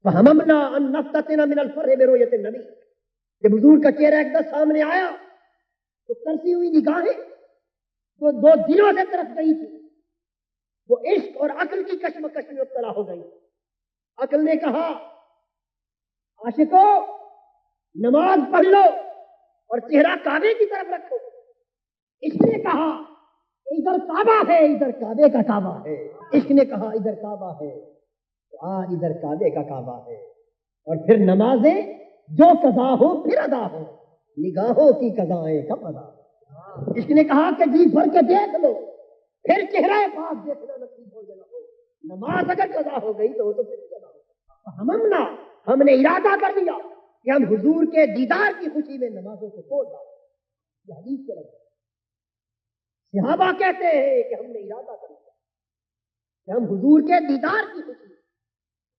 فہممنا ان نفتتن من الفرح برؤیت النبی۔ جب حضور کا چہرہ ایک دم سامنے آیا تو ترسی ہوئی نگاہیں جو 2 دنوں سے طرف گئی تھی وہ عشق اور عقل کی کشمکش میں مبتلا ہو گئی۔ عقل نے کہا عاشقو نماز پڑھ لو اور چہرہ کعبے کی طرف رکھو، اس نے کہا ادھر کعبہ ہے، ادھر کعبے کا کعبہ ہے، عشق نے کہا ادھر کعبہ ہے تو آج ادھر کعبے کا کعبہ ہے۔ اور پھر نمازیں جو قضا ہو پھر ادا ہو، نگاہوں کی قضائیں کب ادا ہو۔ اس نے کہا کہ جی بھر کے دیکھ لو پھر چہرہ پاک دیکھنا نصیب ہو جانا ہو۔ نماز اگر قضا ہو گئی تو وہ تو پھر قضا ہو۔ ہم نے ارادہ کر لیا کہ ہم حضور کے دیدار کی خوشی میں نمازوں کو توڑ ڈالیں۔ یہ حدیث کے لفظ، صحابہ کہتے ہیں کہ ہم نے ارادہ کر لیا کہ ہم حضور کے دیدار کی خوشی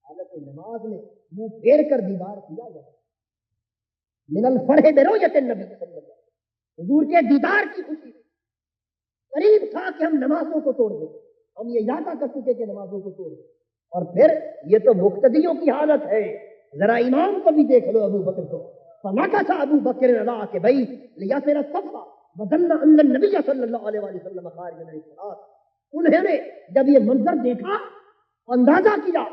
حالت نماز میں منہ پھیر کر دیدار کیا جائے. من الفرح برؤیت النبی صلی اللہ علیہ وسلم، حضور کے دیدار کی خوشی. قریب تھا کہ ہم نمازوں کو توڑ دیں، ہم یہ ارادہ کر چکے کہ نمازوں کو توڑ دیں. اور پھر یہ تو مقتدیوں کی حالت ہے. ذرا امام کو بھی دیکھ لو، ابو بکر کو. فنکث ابو بکر اللہ کے بھائی لیصل الصف وظن ان النبی صلی اللہ علیہ وسلم خارج من الصلاۃ. انہوں نے جب یہ منظر دیکھا اندازہ کیا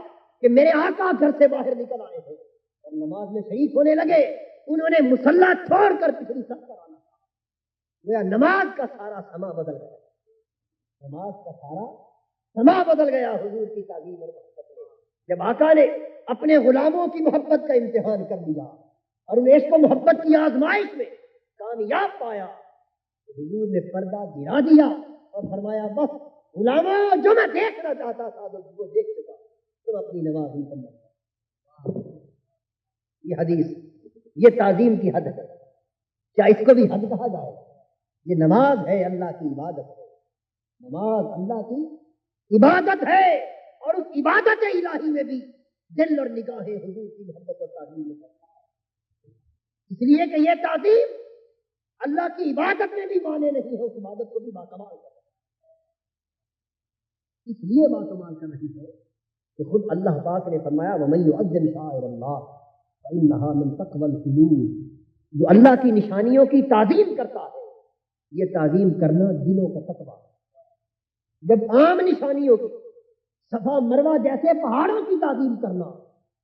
کہ میرے آقا گھر سے باہر نکل آئے ہیں اور نماز میں شریک ہونے لگے. انہوں نے مصلی چھوڑ کر پچھلی صف پر آنا تھا. نماز کا سارا سما بدل گیا. نماز کا سارا سما بدل گیا حضور کی تعظیم اور محبت میں. جب آقا نے اپنے غلاموں کی محبت کا امتحان کر دیا اور انہیں عشق و محبت کی آزمائش میں کامیاب پایا تو حضور نے پردہ گرا دیا اور فرمایا بس غلاموں، جو میں دیکھنا چاہتا تھا وہ دیکھ چکا، تم اپنی نماز مکمل کرو. یہ حدیث، یہ تعظیم کی حد ہے. کیا اس کو بھی حد کہا جائے؟ یہ نماز ہے، اللہ کی عبادت ہے. نماز اللہ کی عبادت ہے اور اس عبادت الہی میں بھی دل اور نگاہیں حضور کی محبت اور تعظیم میں کرتا ہے. اس لیے کہ یہ تعظیم اللہ کی عبادت میں بھی مانے نہیں ہے، اس عبادت کو بھی باکمال کرتا ہے. اس لیے باکمال کر رہی ہے کہ خود اللہ پاک نے فرمایا وَمَن يُعَظِّمْ شَعَائِرَ اللَّهِ فَإِنَّهَا مِن تَقْوَى الْقُلُوبِ. جو اللہ کی نشانیوں کی تعظیم کرتا ہے، یہ تعظیم کرنا دلوں کا تقویٰ ہے. جب عام نشانیوں کی صفا مروا جیسے پہاڑوں کی تعظیم کرنا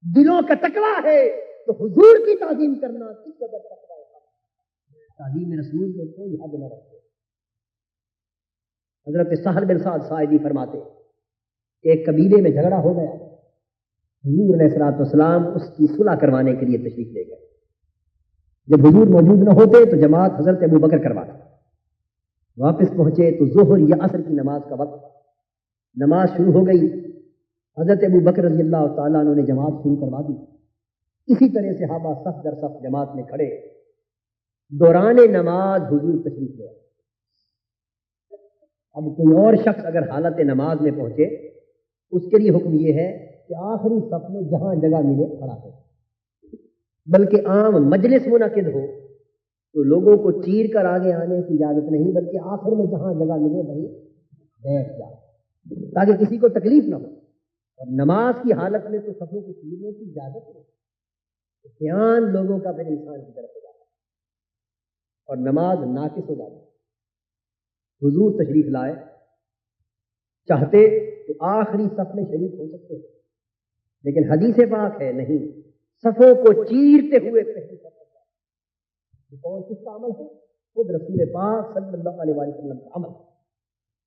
دلوں کا تقویٰ ہے تو حضور کی تعظیم کرنا کس قدر تقویٰ ہے. تعظیم رسول میں کوئی حد نہ رکھے. حضرت سہل بن سعد ساعدی فرماتے کہ ایک قبیلے میں جھگڑا ہو گیا. حضور علیہ الصلوۃ والسلام اس کی صلح کروانے کے لیے تشریف لے گئے. جب حضور موجود نہ ہوتے تو جماعت حضرت ابو بکر کرواتا. واپس پہنچے تو ظہر یا عصر کی نماز کا وقت، نماز شروع ہو گئی. حضرت ابو بکر رضی اللہ تعالیٰ عنہ نے جماعت شروع کروا دی. اسی طرح صحابہ صف در صف جماعت میں کھڑے. دوران نماز حضور تشریف لے آئے. اب کوئی اور شخص اگر حالت نماز میں پہنچے اس کے لیے حکم یہ ہے کہ آخری صف میں جہاں جگہ ملے کھڑا ہو. بلکہ عام مجلس منعقد ہو تو لوگوں کو چیر کر آگے آنے کی اجازت نہیں، بلکہ آخر میں جہاں جگہ ملے وہیں بیٹھ جائے تاکہ کسی کو تکلیف نہ ہو. اور نماز کی حالت میں تو صفوں کو چیرنے کی اجازت نہیں. دھیان لوگوں کا پھر انسان کی طرف ہو جاتا ہے اور نماز ناقص ہو جاتی ہے. حضور تشریف لائے، چاہتے تو آخری صف میں شریک ہو سکتے ہیں، لیکن حدیث پاک ہے نہیں، صفوں کو چیرتے ہوئے پہلی صف پر جائے. کون کس کا عمل ہے؟ خود رسول پاک صلی اللہ علیہ وسلم کا عمل.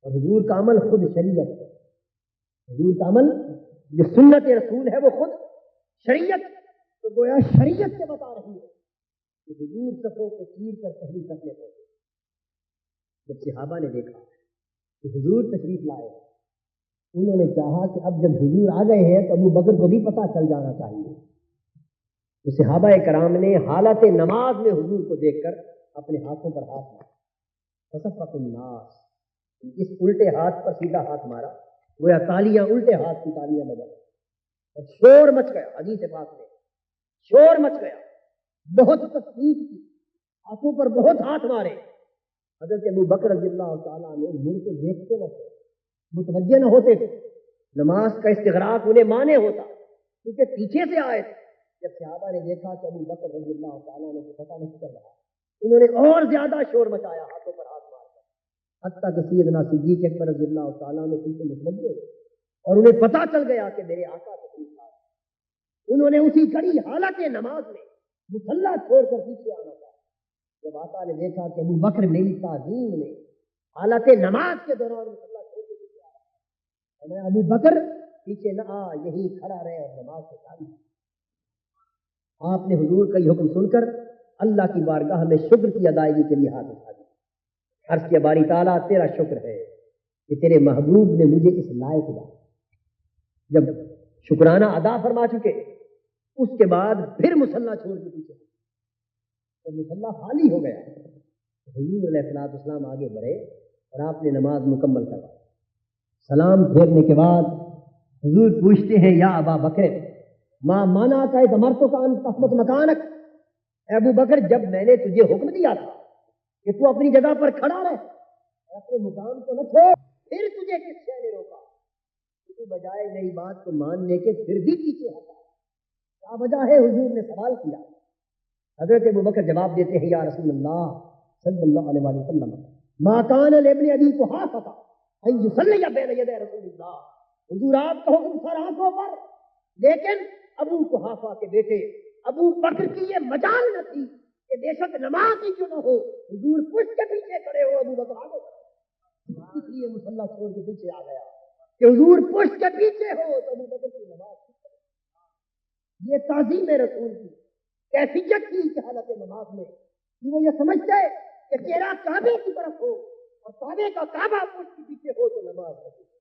اور حضور کا عمل خود شریعت ہے. حضور کا عمل جو سنت رسول ہے وہ خود شریعت. تو گویا شریعت سے بتا رہی ہے کہ حضور صفوں کو چیر کر پہلی صف میں پہنچے. جب صحابہ نے دیکھا کہ حضور تشریف لائے، انہوں نے چاہا کہ اب جب حضور آ گئے ہیں تو ابو بکر کو بھی پتہ چل جانا چاہیے. تو صحابہ کرام نے حالت نماز میں حضور کو دیکھ کر اپنے ہاتھوں پر ہاتھ مارا. فصفق الناس، اس الٹے ہاتھ پر سیدھا ہاتھ مارا، گویا تالیاں الٹے ہاتھ کی تالیاں بجا اور شور مچ گیا. حدیث پاک میں شور مچ گیا، بہت تکلیف کی، ہاتھوں پر بہت ہاتھ مارے. حضرت ابو بکر رضی اللہ تعالیٰ نے مڑ کے دیکھتے نہ تھے، متوجہ نہ ہوتے تھے. نماز کا استغراق انہیں مانے ہوتا کیونکہ پیچھے سے آئے تھے. جب صحابہ نے دیکھا کہ ابو بکر رضی اللہ تعالیٰ نے پتہ نہیں چل رہا، انہوں نے اور زیادہ شور مچایا ہاتھوں پر ہاتھ مار کر، حتیٰ کہ سیدنا صدیق اکبر رضی اللہ تعالیٰ نے پیچھے متوجہ اور انہیں پتہ چل گیا کہ میرے آقا تشریف لائے. انہوں نے اسی کڑی حالت نماز میں مصلی چھوڑ کر پیچھے آنا چاہا. جب آقا نے دیکھا کہ ابو بکر میری تعظیم نے حالت نماز کے دوران مصلی چھوڑ کے پیچھے آیا، میں ابو بکر پیچھے نہ آ، یہی کھڑا رہے اور نماز سے جاری. آپ نے حضور کا یہ حکم سن کر اللہ کی بارگاہ میں شکر کی ادائیگی کے لیے ہاتھ اٹھا دیا. عرض کیا باری تعالیٰ تیرا شکر ہے کہ تیرے محبوب نے مجھے اس لائق لایا. جب شکرانہ ادا فرما چکے اس کے بعد پھر مصلی چھوڑ کے پیچھے تو مصلی خالی ہو گیا. حضور علیہ السلام آگے بڑھے اور آپ نے نماز مکمل کروائی. سلام پھیرنے کے بعد حضور پوچھتے ہیں یا ابا بکر ما مانا کا مرتو کا تثبت مکانک، ابو بکر جب میں نے تجھے حکم دیا تھا کہ تو اپنی جگہ پر کھڑا رہ، اپنے مقام کو نہ چھوڑ، پھر تجھے کس شے نے روکا؟ تو بجائے میری بات کو ماننے کے پھر بھی پیچھے ہٹا، کیا وجہ ہے؟ حضور نے سوال کیا۔ حضرت ابو بکر جواب دیتے ہیں یا رسول اللہ صلی اللہ علیہ وسلم ما کان لابن ابی قحافہ ان یصلی بین یدی رسول اللہ، حضور آپ کا حکم تھا آنکھوں پر، لیکن ابو قحافہ کے بیٹے ابو بکر کی یہ مجال نہ تھی کہ بے شک نماز ہی کیوں نہ ہو حضور پشت کے پیچھے کھڑے ہو، ابو بکر آگے بڑھے، اس لیے مصلی چھوڑ کے پیچھے آ گیا کہ حضور پشت کے پیچھے ہو تو ابو بکر کی نماز کی۔ یہ تعظیم رسول کی کیفیت تھی کہ حالت نماز میں کہ وہ یہ سمجھتے کہ چہرہ کعبے کی طرف ہو اور کعبے کا کعبہ پشت کے پیچھے ہو تو نماز ہوتی ہے۔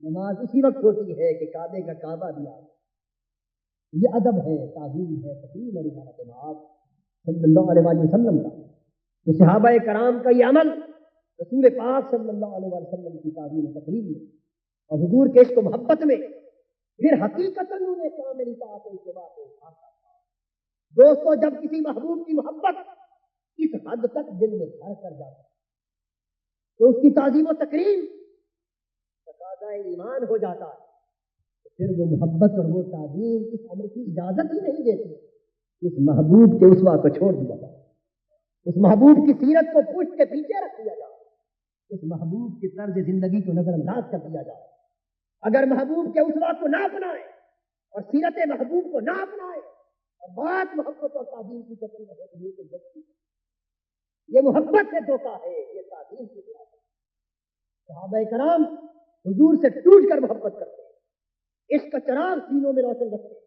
نماز اسی وقت ہوتی ہے کہ کعبے کا کعبہ بھی آ جائے۔ یہ ادب ہے، تعظیم ہے، تقریم ہے رسالت مآب صلی اللہ علیہ وسلم کا۔ تو صحابہ کرام کا یہ عمل رسول پاک صلی اللہ علیہ وسلم کی تعظیم و تقریم میں اور حضور کے عشق و محبت میں پھر حقیقت انہوں نے کامل اطاعت و اتباع کو اٹھاتا۔ دوستو جب کسی محبوب کی محبت اس حد تک دل میں گھر کر جاتا تو اس کی تعظیم و تقریم تقاضۂ ایمان ہو جاتا ہے، پھر وہ محبت اور وہ تعظیم اس امر کی اجازت ہی نہیں دیتی اس محبوب کے اسوہ کو چھوڑ دیا جائے، اس محبوب کی سیرت کو پشت کے پیچھے رکھ دیا جائے، اس محبوب کی طرز زندگی کو نظر انداز کر دیا جائے۔ اگر محبوب کے اسوہ کو نہ اپنائے اور سیرت محبوب کو نہ اپنائے اور بات محبت اور تعظیم کی کرتی رہے تو یہ تو غلطی ہے، یہ محبت سے دھوکہ ہے، یہ تعظیم کی خلاف ہے۔ صحابہ کرام حضور سے ٹوٹ کر محبت کرتے ہیں، عشق کا چراغ سینوں میں روشن رکھتے ہیں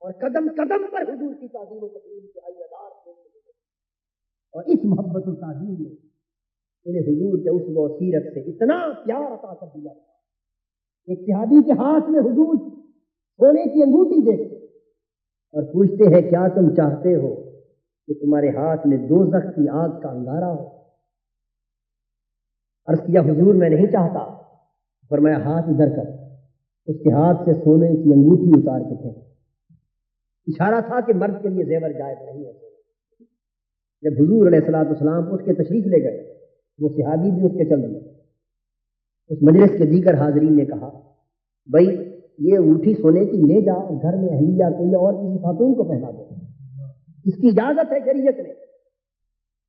اور قدم قدم پر حضور کی تعظیم و تقریم کے عیادار اور اس محبت و تعظیم میں انہیں حضور کے اسوہ و سیرت سے اتنا پیار عطا کر دیا۔ ایک صحابی کے ہاتھ میں حضور سونے کی انگوٹھی دیکھتے اور پوچھتے ہیں کیا تم چاہتے ہو کہ تمہارے ہاتھ میں دوزخ کی آگ کا انگارہ ہو؟ عرض کیا حضور میں نہیں چاہتا۔ فرمایا ہاتھ ادھر کر، اس کے ہاتھ سے سونے کی انگوٹھی اتار کے پھینک۔ اشارہ تھا کہ مرد کے لیے زیور جائز نہیں ہے۔ جب حضور علیہ الصلوۃ والسلام اٹھ کے تشریف لے گئے وہ صحابی بھی اٹھ کے چل دیے۔ اس مجلس کے دیگر حاضرین نے کہا بھائی یہ انگوٹھی سونے کی لے جا اور گھر میں اہلیہ کوئی اور کسی خاتون کو پہنا دے، اس کی اجازت ہے شریعت میں۔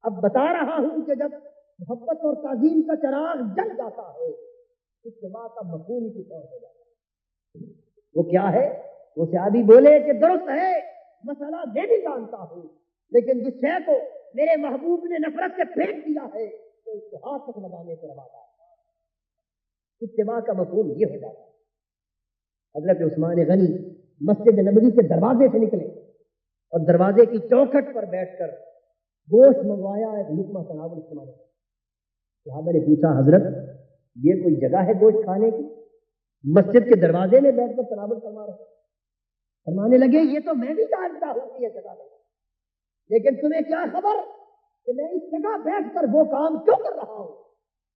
اب بتا رہا ہوں کہ جب محبت اور تعظیم کا چراغ جل جاتا ہے اس کے بعد اب مفہوم کی طور ہو جاتا ہے۔ وہ کیا ہے؟ وہ صحابی بولے کہ درست ہے مسئلہ میں بھی جانتا ہوں، لیکن جس شے کو میرے محبوب نے نفرت سے پھینک دیا ہے تو اس کو ہاتھ تک لگانے کے روادہ اتباع کا مفہوم یہ ہو جاتا ہے۔ حضرت عثمان غنی مسجد نبوی کے دروازے سے نکلے اور دروازے کی چوکھٹ پر بیٹھ کر گوشت منگوایا، ایک لقمہ تناول فرمایا۔ صحابہ نے پوچھا حضرت یہ کوئی جگہ ہے گوشت کھانے کی؟ مسجد کے دروازے میں بیٹھ کر تناول فرما رہے، فرمانے لگے یہ تو میں بھی جانتا ہوں کہ یہ جگہ ہے، لیکن تمہیں کیا خبر کہ میں اس جگہ بیٹھ کر وہ کام کیوں کر رہا ہوں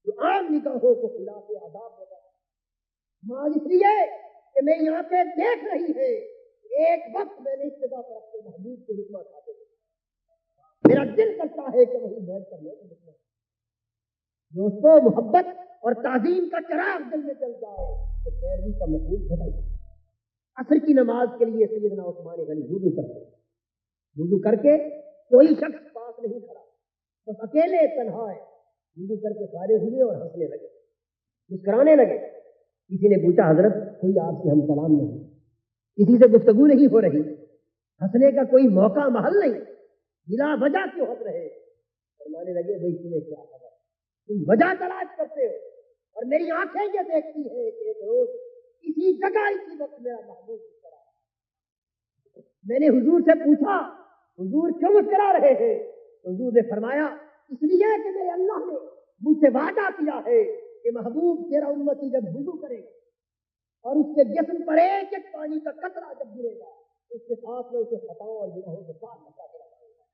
جو عام نگاہوں کو خلاف آداب ہو رہا ہے؟ مال اس لیے کہ میری آنکھیں دیکھ رہی ہے ایک وقت میں نے اس جگہ پر اپنے محبوب کے لقمہ کھاتے ہیں، میرا دل کرتا ہے کہ وہیں بیٹھ کر میں لقمہ۔ دوستو محبت اور تعظیم کا چراغ دل میں جل جائے تو پیروی کا مفہوم بدل جائے۔ عصر کی نماز کے لیے سیدنا عثمان غنی وضو کرتے، وضو کر کے کوئی شخص پاس نہیں کھڑا، بس اکیلے تنہا ہے، وضو کر کے فارغ ہوئے اور ہنسنے لگے، مسکرانے لگے۔ کسی نے پوچھا حضرت کوئی آپ سے ہم کلام نہیں، کسی سے گفتگو نہیں ہو رہی، ہنسنے کا کوئی موقع محل نہیں، بلا وجہ کیوں ہنس رہے؟ فرمانے لگے بھائی تمہیں کیا خبر، تم وجہ تلاش کرتے ہو اور میری آنکھیں یہ دیکھتی ہے کہ ایک روز اسی جگہ اسی وقت میرا محبوب مسکرا۔ میں نے حضور سے پوچھا حضور کیوں مسکرا رہے ہیں؟ حضور نے فرمایا اس لیے کہ میرے اللہ نے مجھ سے وعدہ کیا ہے کہ محبوب تیرا امتی جب وضو کرے گا اور اس کے جسم پر ایک ایک پانی کا قطرہ جب گرے گا اس کے ساتھ میں اسے خطاؤں اور گناہوں سے پاک کرتا چلا جائے گا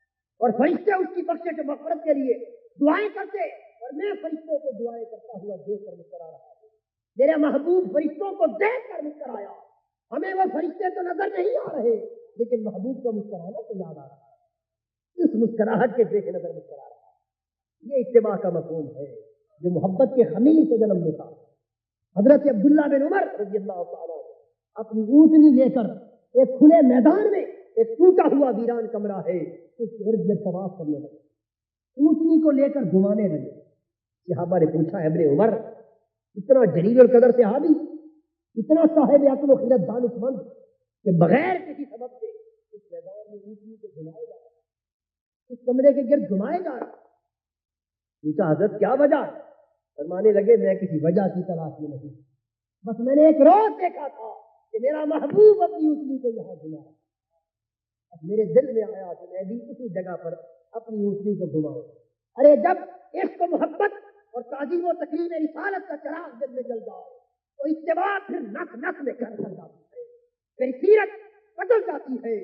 اور فرشتے اس کی بخشش و مغفرت کے لیے دعائیں کرتے اور میں فرشتوں کو دعائیں کرتا ہوا دیکھ کر مسکرا رہا ہوں۔ میرے محبوب فرشتوں کو دیکھ کر مسکرایا. ہمیں وہ فرشتے تو نظر نہیں آ رہے لیکن محبوب کا مسکرانا تو یاد آ رہا ہے. اس مسکراہٹ کے پیش نظر مسکرا رہا ہے. یہ اتباع کا مفہوم ہے جو محبت کے خمیل سے جنم لیتا. حضرت عبداللہ بن عمر رضی اللہ تعالیٰ اپنی اونٹنی لے کر ایک کھلے میدان میں ایک ٹوٹا ہوا ویران کمرہ ہے اس کے ارد گرد طواف کرنے لگے. اونٹنی کو لے کر گھمانے لگے. صحابہ نے پوچھا ابن عمر اتنا جلیل القدر صحابی, اتنا صاحب عقل و خرد دانش مند کہ بغیر کسی سبب سے اس میدان میں اونٹنی کو گھمائے گا, اس کمرے کے گرد گھمائے گا. پوچھا حضرت کیا وجہ؟ فرمانے لگے میں کسی وجہ کی تلاش میں نہیں, بس میں نے ایک روز دیکھا تھا کہ میرا محبوب اپنی اونٹنی کو یہاں گھما. اب میرے دل میں آیا کہ میں بھی اسی جگہ پر اپنی اونٹنی کو گھماؤں. ارے جب عشق و محبت اور تعظیم و تکریم رسالت کا چراغ دل میں جل جائے تو اتباع پھر نس نس میں گھر کر جاتی ہے, پھر سیرت بدل جاتی ہے,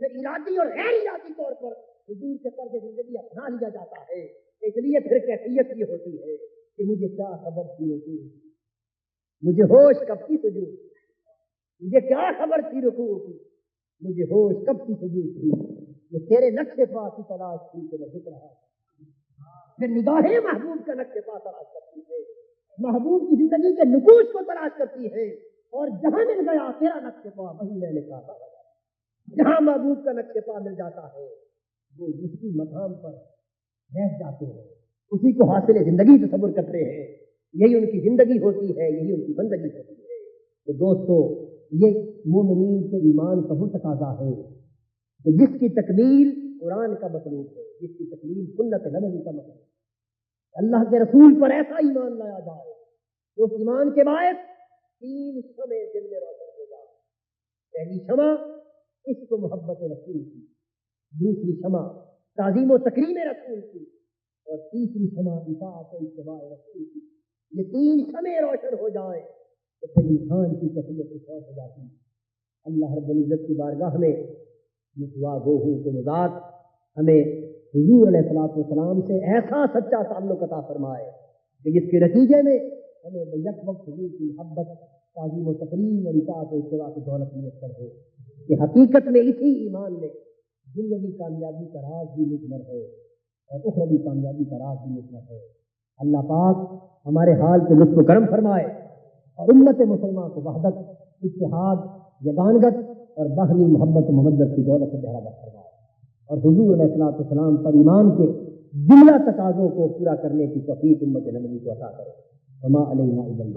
پھر ارادی اور غیر ارادی طور پر حضور کے طرز زندگی اپنا لیا جاتا ہے. اس لیے پھر کیفیت یہ ہوتی ہے کہ مجھے کیا خبر تھی رکوع, مجھے ہوش کب کی سجود, مجھے کیا خبر تھی رکوع کی, مجھے ہوش کب کی سجود تھی, یہ تیرے نقش پا کی تلاش تھی کہ میں ذکر رہا. پھر نگاہیں محبوب کا نقش پا تلاش کرتی ہے, محبوب کی زندگی کے نقوش کو تلاش کرتی ہے, اور جہاں مل گیا تیرا نقش پا وہی میں نے کہا. جہاں محبوب کا نقش پا مل جاتا ہے وہ اسی مقام پر بیٹھ جاتے ہیں, اسی کو حاصل زندگی تصور کرتے ہیں. یہی ان کی زندگی ہوتی ہے, یہی ان کی بندگی ہوتی ہے. تو دوستو یہ مومنین کے ایمان کا وہ تقاضا ہے کہ جس کی تکمیل قرآن کا مطلوب ہے, جس کی تکمیل سنت نبوی کا مطلوب ہے. اللہ کے رسول پر ایسا ایمان لایا جائے تو اس ایمان کے باعث 3 شمعیں دل میں روشن ہو جائے. پہلی شمع عشق و محبت رسول کی, دوسری شمع تعظیم و تکریم رسول کی, اور تیسری شمع اطاعت و اتباع رسول کی. یہ 3 شمعیں روشن ہو جائیں تو پھر انسان کی کیفیت کچھ اور ہو جاتی ہے. اللہ رب العزت کی بارگاہ میں دعا گو ہوں کہ مذات ہمیں حضور علیہ الصلوۃ والسلام سے ایسا سچا تعلق عطا فرمائے کہ جس کے نتیجے میں ہمیں بیک وقت حضور کی محبت, تعظیم و تکریم اور اطاعت و اتباع کی دولت میسر ہو. کہ حقیقت میں اسی ایمان میں زندگی کامیابی کا راز بھی مضمر ہے اور اخروی کامیابی کا راز بھی مضمر ہے. اللہ پاک ہمارے حال پہ لطف و کرم فرمائے اور امت مسلمہ کو وحدت, اتحاد, یگانگت اور باہمی محبت و مودت کی دولت سے بہرہ فرمائے, اور حضور علیہ الصلوۃ والسلام پر ایمان کے جملہ تقاضوں کو پورا کرنے کی توفیق امت نبوی کو عطا کرے. وما علینا الا البلاغ.